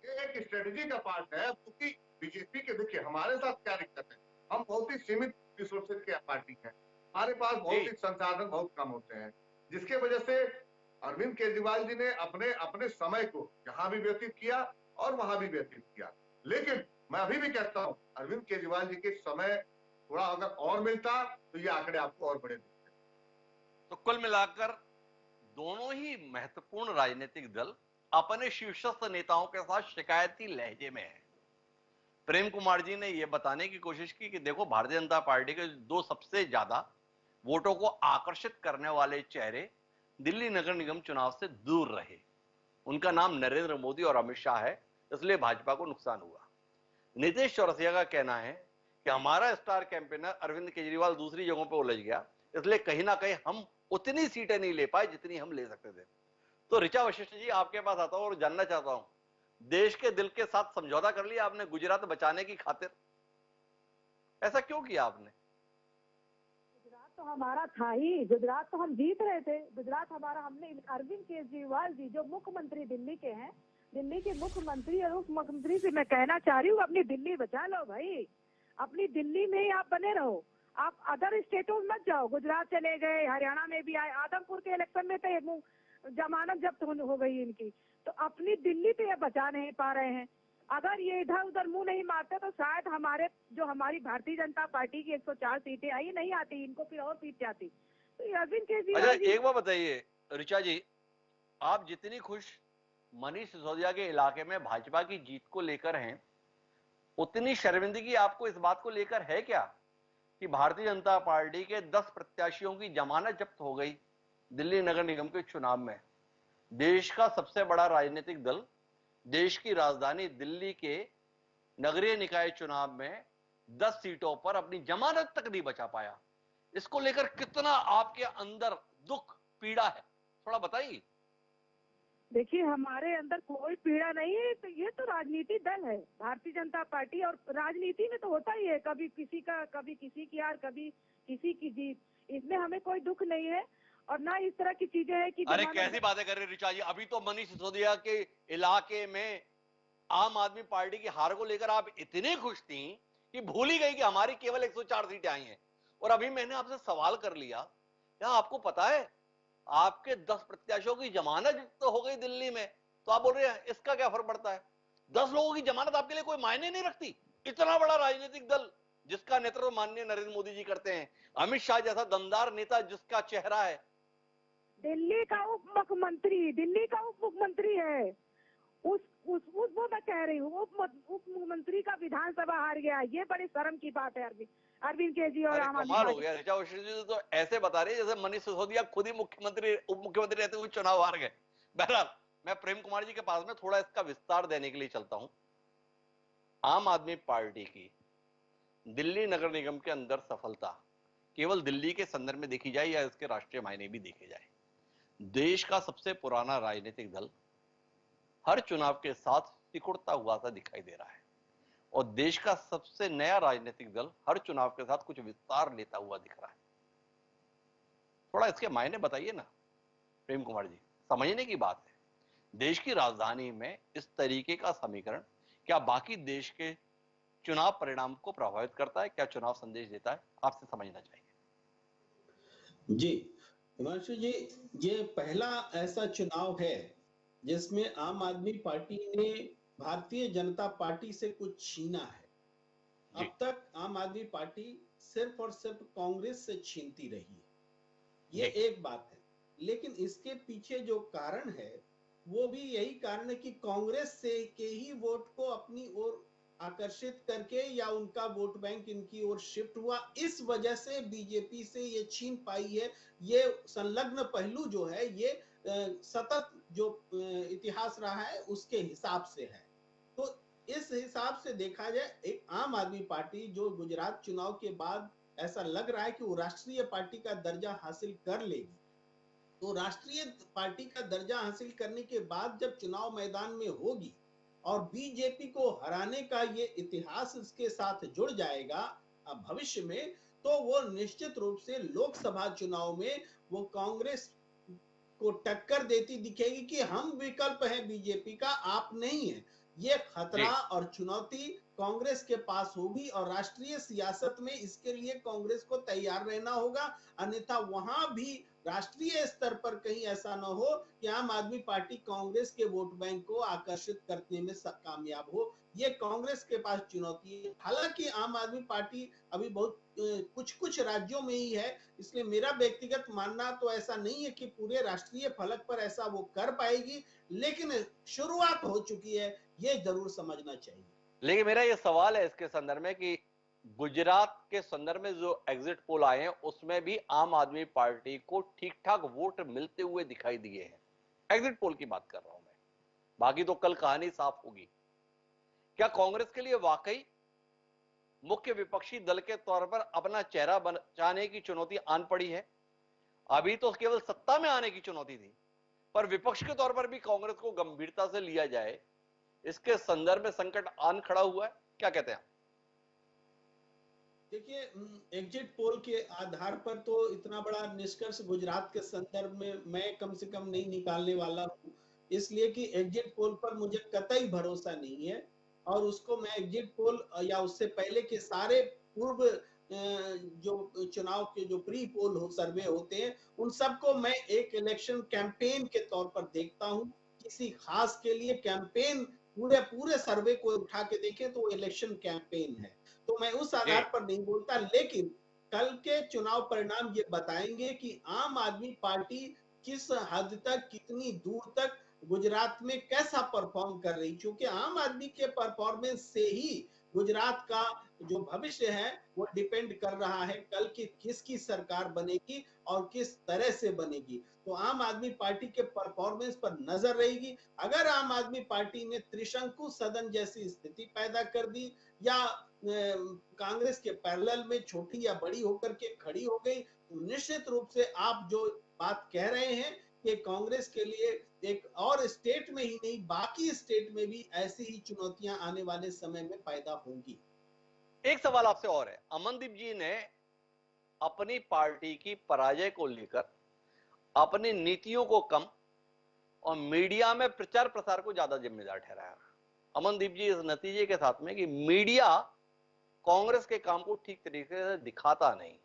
ये एक स्ट्रेटेजी का पार्ट है, क्योंकि बीजेपी के, देखिए हमारे साथ क्या दिक्कत है, हम बहुत ही सीमित रिसोर्सेज की पार्टी है, हमारे पास बहुत ही संसाधन बहुत कम होते हैं, जिसके वजह से अरविंद केजरीवाल जी ने अपने अपने समय को यहाँ भी व्यतीत किया और वहां भी व्यतीत किया। लेकिन मैं अभी भी कहता हूं अरविंद केजरीवाल जी के समय थोड़ा अगर और मिलता तो ये आंकड़े आपको और बड़े दिखते। तो कुल मिलाकर दोनों ही महत्वपूर्ण राजनीतिक दल अपने शीर्षस्थ नेताओं के साथ शिकायती लहजे में है। प्रेम कुमार जी ने यह बताने की कोशिश की कि देखो, भारतीय जनता पार्टी के दो सबसे ज्यादा वोटों को आकर्षित करने वाले चेहरे दिल्ली नगर निगम चुनाव से दूर रहे, उनका नाम नरेंद्र मोदी और अमित शाह है, इसलिए भाजपा को नुकसान हुआ। नीतीश चौरसिया का कहना है कि हमारा स्टार कैंपेनर अरविंद केजरीवाल दूसरी जगहों पर उलझ गया, इसलिए कहीं ना कहीं हम उतनी सीटें नहीं ले पाए जितनी हम ले सकते थे। तो ऋचा वशिष्ठ जी, आपके पास आता हूं और जानना चाहता हूं, देश के दिल के साथ समझौता कर लिया आपने गुजरात बचाने की खातिर, ऐसा क्यों किया आपने? गुजरात तो हमारा था ही, गुजरात तो हम जीत रहे थे, गुजरात हमारा, हमने अरविंद केजरीवाल जी जो मुख्यमंत्री दिल्ली के हैं, दिल्ली के मुख्यमंत्री और उप मुख्यमंत्री से मैं कहना चाह रही हूँ अपनी दिल्ली बचा लो भाई, अपनी दिल्ली में ही आप बने रहो, आप अदर स्टेटों में मत जाओ। गुजरात चले गए, हरियाणा में भी आए, आदमपुर के इलेक्शन में तो जमानत जब्त हो गई इनकी, तो अपनी दिल्ली पे ये बचा नहीं पा रहे हैं। अगर ये इधर उधर मुंह नहीं मारते तो शायद हमारी भारतीय जनता पार्टी की 104 सीटें आई नहीं आती, इनको फिर और सीट जाती। तो अरविंद केजरीवाल अच्छा, एक बात बताइए ऋचा जी, आप जितनी खुश मनीष सिसोदिया के इलाके में भाजपा की जीत को लेकर हैं, उतनी शर्मिंदगी आपको इस बात को लेकर है क्या कि भारतीय जनता पार्टी के 10 प्रत्याशियों की जमानत जब्त हो गई दिल्ली नगर निगम के चुनाव में? देश का सबसे बड़ा राजनीतिक दल देश की राजधानी दिल्ली के नगरीय निकाय चुनाव में 10 सीटों पर अपनी जमानत तक नहीं बचा पाया। इसको लेकर कितना आपके अंदर दुख, पीड़ा है, थोड़ा बताइए। देखिए, हमारे अंदर कोई पीड़ा नहीं है। तो ये तो राजनीति दल है भारतीय जनता पार्टी, और राजनीति में तो होता ही है, कभी किसी का, कभी किसी की हार, कभी किसी की जीत। इसमें हमें कोई दुख नहीं है और ना इस तरह की चीजें हैं कि अरे कैसी बातें कर रहे ऋचा जी, अभी तो मनीष सिसोदिया के इलाके में आम आदमी पार्टी की हार को लेकर आप इतने खुश थी कि भूल ही गई कि हमारी केवल 104 सीटें आई हैं। और अभी मैंने आपसे सवाल कर लिया, क्या आपको पता है आपके 10 प्रत्याशियों की जमानत तो हो गई दिल्ली में, तो आप बोल रहे हैं इसका क्या फर्क पड़ता है? 10 लोगों की जमानत आपके लिए कोई मायने नहीं रखती? इतना बड़ा राजनीतिक दल जिसका नेतृत्व माननीय नरेंद्र मोदी जी करते हैं, अमित शाह जैसा दमदार नेता जिसका चेहरा है, दिल्ली का उप मुख्यमंत्री है, वो मैं कह रही हूँ, उप मुख्यमंत्री का विधानसभा हार गया। ये बड़ी शर्म की बात है अरविंद केजरीवाल और आम आदमी कमाल हो गया। ऋचा उषा जी तो ऐसे बता रही है जैसे मनीष सिसोदिया खुद ही मुख्यमंत्री, उप मुख्यमंत्री रहते हुए चुनाव हार गए। बहरहाल मैं प्रेम कुमार जी के पास में थोड़ा इसका विस्तार देने के लिए चलता हूं। आम आदमी पार्टी की दिल्ली नगर निगम के अंदर सफलता केवल दिल्ली के संदर्भ में देखी जाए या इसके राष्ट्रीय मायने भी देखे जाए, देश का सबसे पुराना राजनीतिक दल हर चुनाव के साथ सिकुड़ता हुआ सा दिखाई दे रहा है और देश का सबसे नया राजनीतिक दल हर चुनाव के साथ कुछ विस्तार लेता हुआ दिख रहा है। थोड़ा इसके मायने बताइए ना प्रेम कुमार जी, समझने की बात है। देश की राजधानी में इस तरीके का समीकरण क्या बाकी देश के चुनाव परिणाम को प्रभावित करता है? क्या चुनाव संदेश देता है? आपसे समझना चाहिए। जी हिमांशु जी, ये पहला ऐसा चुनाव है जिसमें आम आदमी पार्टी ने भारतीय जनता पार्टी से कुछ छीना है। अब तक आम आदमी पार्टी सिर्फ और सिर्फ कांग्रेस से छीनती रही है, ये एक बात है। लेकिन इसके पीछे जो कारण है वो भी यही कारण है कि कांग्रेस से के ही वोट को अपनी ओर आकर्षित करके या उनका वोट बैंक इनकी ओर शिफ्ट हुआ, इस वजह से बीजेपी से ये छीन पाई है। ये संलग्न पहलू जो है ये सतत जो इतिहास रहा है उसके हिसाब से है। तो इस हिसाब से देखा जाए, एक आम आदमी पार्टी जो गुजरात चुनाव के बाद ऐसा लग रहा है कि वो राष्ट्रीय पार्टी का दर्जा हासिल कर लेगी, तो राष्ट्रीय पार्टी का दर्जा हासिल करने के बाद जब चुनाव मैदान में होगी और बीजेपी को हराने का ये इतिहास इसके साथ जुड़ जाएगा भविष्य में, तो वो निश्चित रूप से लोकसभा चुनाव में वो कांग्रेस को टक्कर देती दिखेगी कि हम विकल्प हैं बीजेपी का, आप नहीं है। ये खतरा और चुनौती कांग्रेस के पास होगी और राष्ट्रीय सियासत में इसके लिए कांग्रेस को तैयार रहना होगा, अन्यथा वहां भी राष्ट्रीय स्तर पर कहीं ऐसा न हो कि आम आदमी पार्टी कांग्रेस के वोट बैंक को आकर्षित करने में कामयाब हो। ये कांग्रेस के पास चुनौती है। हालांकि आम आदमी पार्टी अभी बहुत कुछ राज्यों में ही है, इसलिए मेरा व्यक्तिगत मानना तो ऐसा नहीं है कि पूरे राष्ट्रीय फलक पर ऐसा वो कर पाएगी, लेकिन शुरुआत हो चुकी है, ये जरूर समझना चाहिए। लेकिन मेरा ये सवाल है इसके संदर्भ में कि गुजरात के संदर्भ में जो एग्जिट पोल आए हैं उसमें भी आम आदमी पार्टी को ठीक ठाक वोट मिलते हुए दिखाई दिए हैं। एग्जिट पोल की बात कर रहा हूं मैं, बाकी तो कल कहानी साफ होगी। क्या कांग्रेस के लिए वाकई मुख्य विपक्षी दल के तौर पर अपना चेहरा बचाने की चुनौती आन पड़ी है? अभी तो केवल सत्ता में आने की चुनौती थी, पर विपक्ष के तौर पर भी कांग्रेस को गंभीरता से लिया जाए, इसके संदर्भ में संकट आन खड़ा हुआ है। क्या कहते हैं? देखिए, एग्जिट पोल के आधार पर तो इतना बड़ा निष्कर्ष गुजरात के संदर्भ में मैं कम से कम नहीं निकालने वाला हूं, इसलिए कि एग्जिट पोल पर मुझे कतई भरोसा नहीं है और उसको मैं एग्जिट पोल या उससे पहले के सारे पूर्व जो चुनाव के जो प्री पोल सर्वे होते हैं उन सबको मैं एक इलेक्शन कैंपेन के तौर पर देखता हूं। किसी खास के लिए कैंपेन पूरे सर्वे को उठा के देखें तो वो इलेक्शन कैंपेन है, तो मैं उस आधार पर नहीं बोलता। लेकिन कल के चुनाव परिणाम ये बताएंगे कि आम आदमी पार्टी किस हद तक, कितनी दूर तक गुजरात में कैसा परफॉर्म कर रही, क्योंकि आम आदमी के परफॉर्मेंस से ही गुजरात का जो भविष्य है वो डिपेंड कर रहा है कल की किसकी सरकार बनेगी और किस तरह से बनेगी। तो आम आदमी पार्टी के परफॉर्मेंस पर नजर रहेगी। अगर आम आदमी पार्टी ने त्रिशंकु सदन जैसी स्थिति पैदा कर दी या कांग्रेस के पैरेलल में छोटी या बड़ी होकर के खड़ी हो गई, तो निश्चित रूप से आप जो बात कह रहे हैं कि कांग्रेस के लिए एक और स्टेट में ही नहीं बाकी स्टेट में भी ऐसी ही चुनौतियां आने वाले समय में पैदा होंगी। एक सवाल आपसे और है, अमनदीप जी ने अपनी पार्टी की पराजय को लेकर अपनी नीतियों को कम और मीडिया में प्रचार प्रसार को ज्यादा जिम्मेदार ठहराया। अमनदीप जी इस नतीजे के साथ में कि मीडिया कांग्रेस के काम को ठीक तरीके से दिखाता नहीं,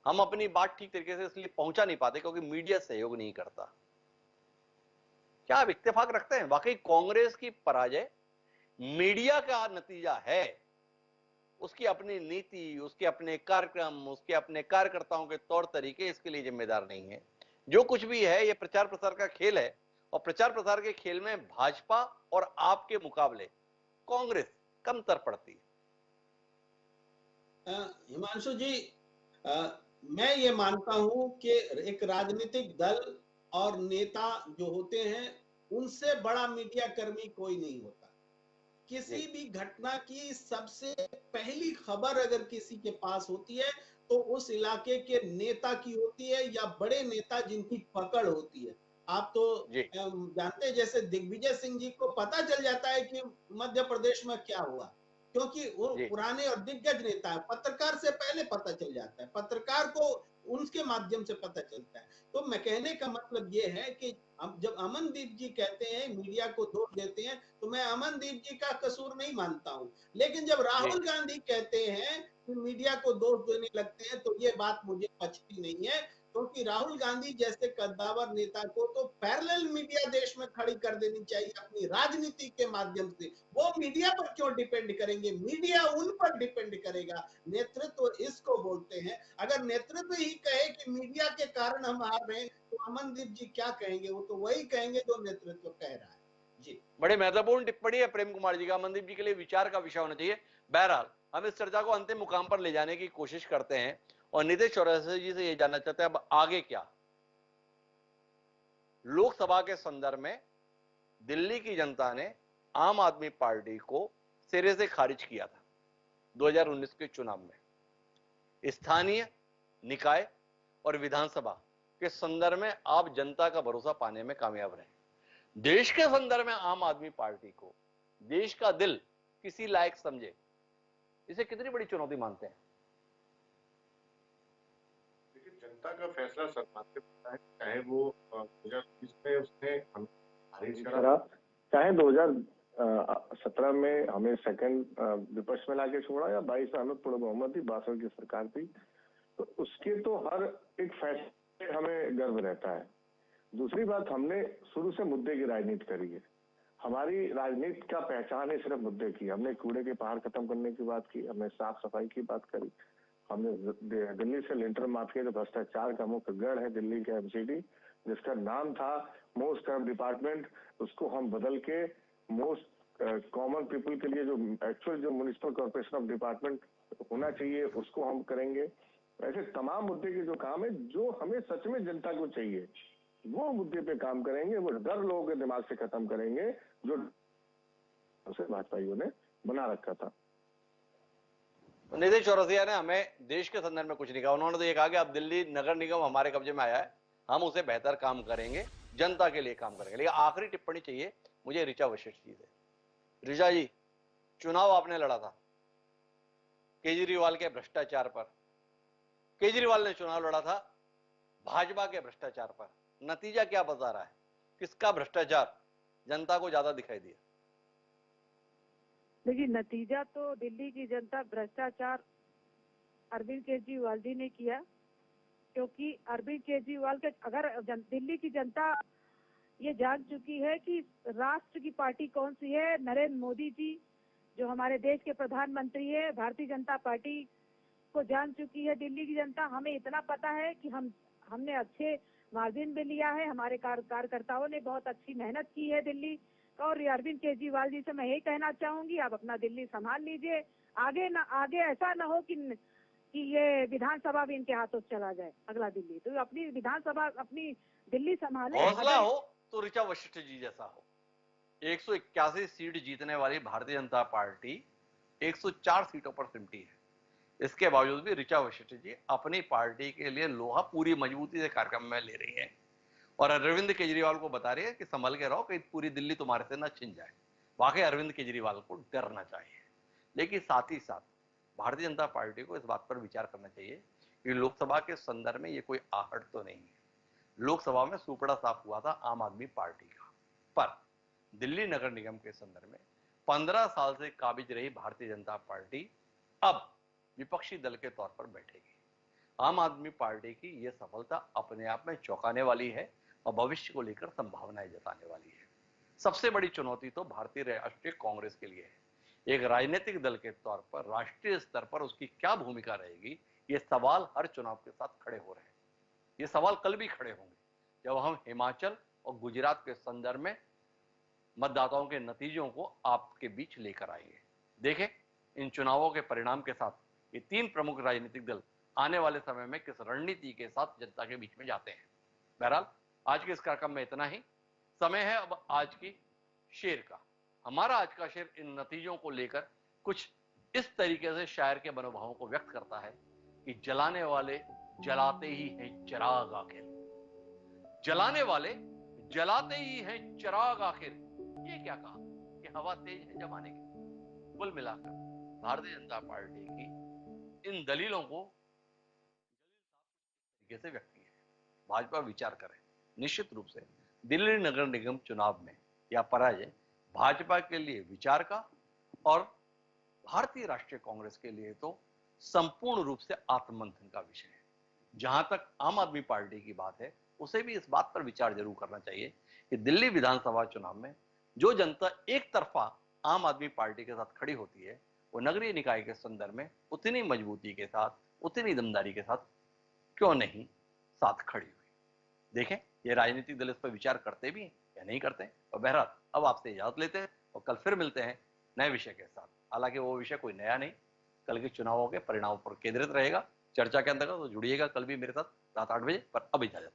हम अपनी बात ठीक तरीके से इसलिए पहुंचा नहीं पाते क्योंकि मीडिया सहयोग नहीं करता। क्या आप इत्तेफाक रखते हैं वाकई कांग्रेस की पराजय मीडिया का नतीजा है, उसकी अपनी नीति, उसके अपने कार्यक्रम, उसके अपने कार्यकर्ताओं के तौर तरीके इसके लिए जिम्मेदार नहीं है? जो कुछ भी है ये प्रचार प्रसार का खेल है और प्रचार प्रसार के खेल में भाजपा और आपके मुकाबले कांग्रेस कमतर पड़ती है। हिमांशु जी, मैं ये मानता हूं कि एक राजनीतिक दल और नेता जो होते हैं उनसे बड़ा मीडिया कर्मी कोई नहीं होता। किसी भी घटना की सबसे पहली खबर अगर किसी के पास होती है तो उस इलाके के नेता की होती है या बड़े नेता जिनकी पकड़ होती है। आप तो जानते हैं, जैसे दिग्विजय सिंह जी को पता चल जाता है कि मध्य प्रदेश में क्या हुआ, क्योंकि वो पुराने और दिग्गज नेता है। पत्रकार से पहले पता चल जाता है, पत्रकार को उनके माध्यम से पता चलता है। तो मैं कहने का मतलब ये है कि जब अमनदीप जी कहते हैं मीडिया को दोष देते हैं तो मैं अमनदीप जी का कसूर नहीं मानता हूं, लेकिन जब राहुल गांधी कहते हैं कि मीडिया को दोष देने लगते हैं तो ये बात मुझे पचती नहीं है, क्योंकि राहुल गांधी जैसे कद्दावर नेता को तो पैरेलल मीडिया देश में खड़ी कर देनी चाहिए अपनी राजनीति के माध्यम से। वो मीडिया पर क्यों डिपेंड करेंगे, मीडिया उन पर डिपेंड करेगा। नेतृत्व इसको बोलते हैं। अगर नेतृत्व ही कहे कि मीडिया के कारण हम हार रहे हैं तो अमनदीप जी क्या कहेंगे? वो तो वही कहेंगे जो नेतृत्व कह रहा है। जी, बड़े महत्वपूर्ण टिप्पणी है प्रेम कुमार जी का, अमनदीप जी के लिए विचार का विषय होना चाहिए। बहरहाल हम इस चर्चा को अंतिम मुकाम पर ले जाने की कोशिश करते हैं और नीतीश चौरसिया जी से ये जानना चाहते हैं अब आगे क्या। लोकसभा के संदर्भ में दिल्ली की जनता ने आम आदमी पार्टी को सिरे से खारिज किया था 2019 के चुनाव में। स्थानीय निकाय और विधानसभा के संदर्भ में आप जनता का भरोसा पाने में कामयाब रहे। देश के संदर्भ में आम आदमी पार्टी को देश का दिल किसी लायक समझे, इसे कितनी बड़ी चुनौती मानते हैं? देखिए, जनता का फैसला सर्वमान्य होता है, चाहे वो 2020 में उसने खारिज करा, चाहे 2017 में हमें सेकंड विपक्ष में लाके छोड़ा या 22 में हमें पूर्ण बहुमत थी, 62 की सरकार थी, तो उसके तो हर एक फैसले हमें गर्व रहता है। दूसरी बात, हमने शुरू से मुद्दे की राजनीति करी है। हमारी राजनीति का पहचान है सिर्फ मुद्दे की। हमने कूड़े के पहाड़ खत्म करने की बात की, हमने साफ सफाई की बात करी, हमने दिल्ली से लिंटर माफिया जो भ्रष्टाचार का मुख्य गढ़ है दिल्ली का एमसीडी, जिसका नाम था मोस्ट करप्ट डिपार्टमेंट, उसको हम बदल के मोस्ट कॉमन पीपल के लिए जो एक्चुअल जो म्युनिसिपल कॉर्पोरेशन ऑफ डिपार्टमेंट होना चाहिए उसको हम करेंगे। ऐसे तमाम मुद्दे के जो काम है जो हमें सच में जनता को चाहिए वो मुद्दे पे काम करेंगे। वो डर लोगों के दिमाग से खत्म करेंगे जो भाजपाइयों ने बना रखा था। नीतीश चौरसिया ने हमें देश के संदर्भ में कुछ नहीं कहा। उन्होंने तो ये कहा कि अब दिल्ली नगर निगम हमारे कब्जे में आया है, हम उसे बेहतर काम करेंगे, जनता के लिए काम करेंगे। लेकिन आखिरी टिप्पणी चाहिए मुझे ऋचा वशिष्ठ जी से। ऋचा जी, चुनाव आपने लड़ा था केजरीवाल के भ्रष्टाचार पर, केजरीवाल ने चुनाव लड़ा था भाजपा के भ्रष्टाचार पर। नतीजा क्या बता रहा है, किसका भ्रष्टाचार जनता को ज्यादा दिखाई दिया? देखिए, नतीजा तो दिल्ली की जनता भ्रष्टाचार अरविंद केजरीवाल जी ने किया, क्योंकि अरविंद केजरीवाल के अगर दिल्ली की जनता ये जान चुकी है कि राष्ट्र की पार्टी कौन सी है। नरेंद्र मोदी जी जो हमारे देश के प्रधानमंत्री है, भारतीय जनता पार्टी को जान चुकी है दिल्ली की जनता। हमें इतना पता है कि हमने अच्छे मार्जिन भी लिया है। हमारे कार्यकर्ताओं ने बहुत अच्छी मेहनत की है दिल्ली। और अरविंद केजरीवाल जी से मैं यही कहना चाहूंगी, आप अपना दिल्ली संभाल लीजिए। आगे ऐसा ना हो कि ये विधानसभा भी इनके हाथों से चला जाए, अगला दिल्ली। तो अपनी विधानसभा, अपनी दिल्ली संभाले। हौसला हो तो ऋचा वशिष्ठ जी जैसा हो। 181 सीट जीतने वाली भारतीय जनता पार्टी 104 सीटों पर सिमटी है। इसके बावजूद भी ऋचा वशिष्ठ जी अपनी पार्टी के लिए लोहा पूरी मजबूती से कार्यक्रम में ले रही है और अरविंद केजरीवाल को बता रही है कि संभल के रहो, कहीं पूरी दिल्ली तुम्हारे से न छिन जाए। वाकई अरविंद केजरीवाल को डरना चाहिए, लेकिन साथ ही साथ भारतीय जनता पार्टी को इस बात पर विचार करना चाहिए कि लोकसभा के संदर्भ में ये कोई आहट तो नहीं है। लोकसभा में सुपड़ा साफ हुआ था आम आदमी पार्टी का, पर दिल्ली नगर निगम के संदर्भ में 15 साल से काबिज रही भारतीय जनता पार्टी अब विपक्षी दल के तौर पर बैठेगी। आम आदमी पार्टी की यह सफलता अपने आप में चौंकाने वाली है और भविष्य को लेकर संभावनाएं जताने वाली है। सबसे बड़ी चुनौती तो भारतीय राष्ट्रीय कांग्रेस के लिए है। एक राजनीतिक दल के तौर पर राष्ट्रीय स्तर पर उसकी क्या भूमिका रहेगी, ये सवाल हर चुनाव के साथ खड़े हो रहे हैं। ये सवाल कल भी खड़े होंगे जब हम हिमाचल और गुजरात के संदर्भ में मतदाताओं के नतीजों को आपके बीच लेकर आएंगे। देखें इन चुनावों के परिणाम के साथ ये तीन प्रमुख राजनीतिक दल आने वाले समय में किस रणनीति के साथ जनता के बीच में जाते हैं। बहरहाल आज के इस कार्यक्रम में इतना ही। समय है अब आज की शेर का। हमारा आज का शेर इन नतीजों को लेकर कुछ इस तरीके से शायर के मनोभावों को व्यक्त करता है कि जलाने वाले जलाते ही हैं चिराग आखिर, जलाने वाले जलाते ही हैं चिराग आखिर। ये क्या कहा कि हवा तेज है जमाने की। कुल मिलाकर भारतीय जनता पार्टी की इन दलीलों को तरीके से व्यक्त किया है। भाजपा विचार करे, निश्चित रूप से दिल्ली नगर निगम चुनाव में यह पराजय भाजपा के लिए विचार का और भारतीय राष्ट्रीय कांग्रेस के लिए तो संपूर्ण रूप से आत्ममंथन का विषय है। जहां तक आम आदमी पार्टी की बात है, उसे भी इस बात पर विचार जरूर करना चाहिए कि दिल्ली विधानसभा चुनाव में जो जनता एक तरफा आम आदमी पार्टी के साथ खड़ी होती है, वो नगरीय निकाय के संदर्भ में उतनी मजबूती के साथ, उतनी दमदारी के साथ क्यों नहीं साथ खड़ी हुई। देखें ये राजनीतिक दल इस पर विचार करते भी हैं या नहीं करते। और बहरहाल अब आपसे इजाजत लेते हैं और कल फिर मिलते हैं नए विषय के साथ। हालांकि वो विषय कोई नया नहीं, कल के चुनावों के परिणामों पर केंद्रित रहेगा। चर्चा के अंतर्गत तो जुड़िएगा कल भी मेरे साथ रात 8 बजे। पर अब इजाजत।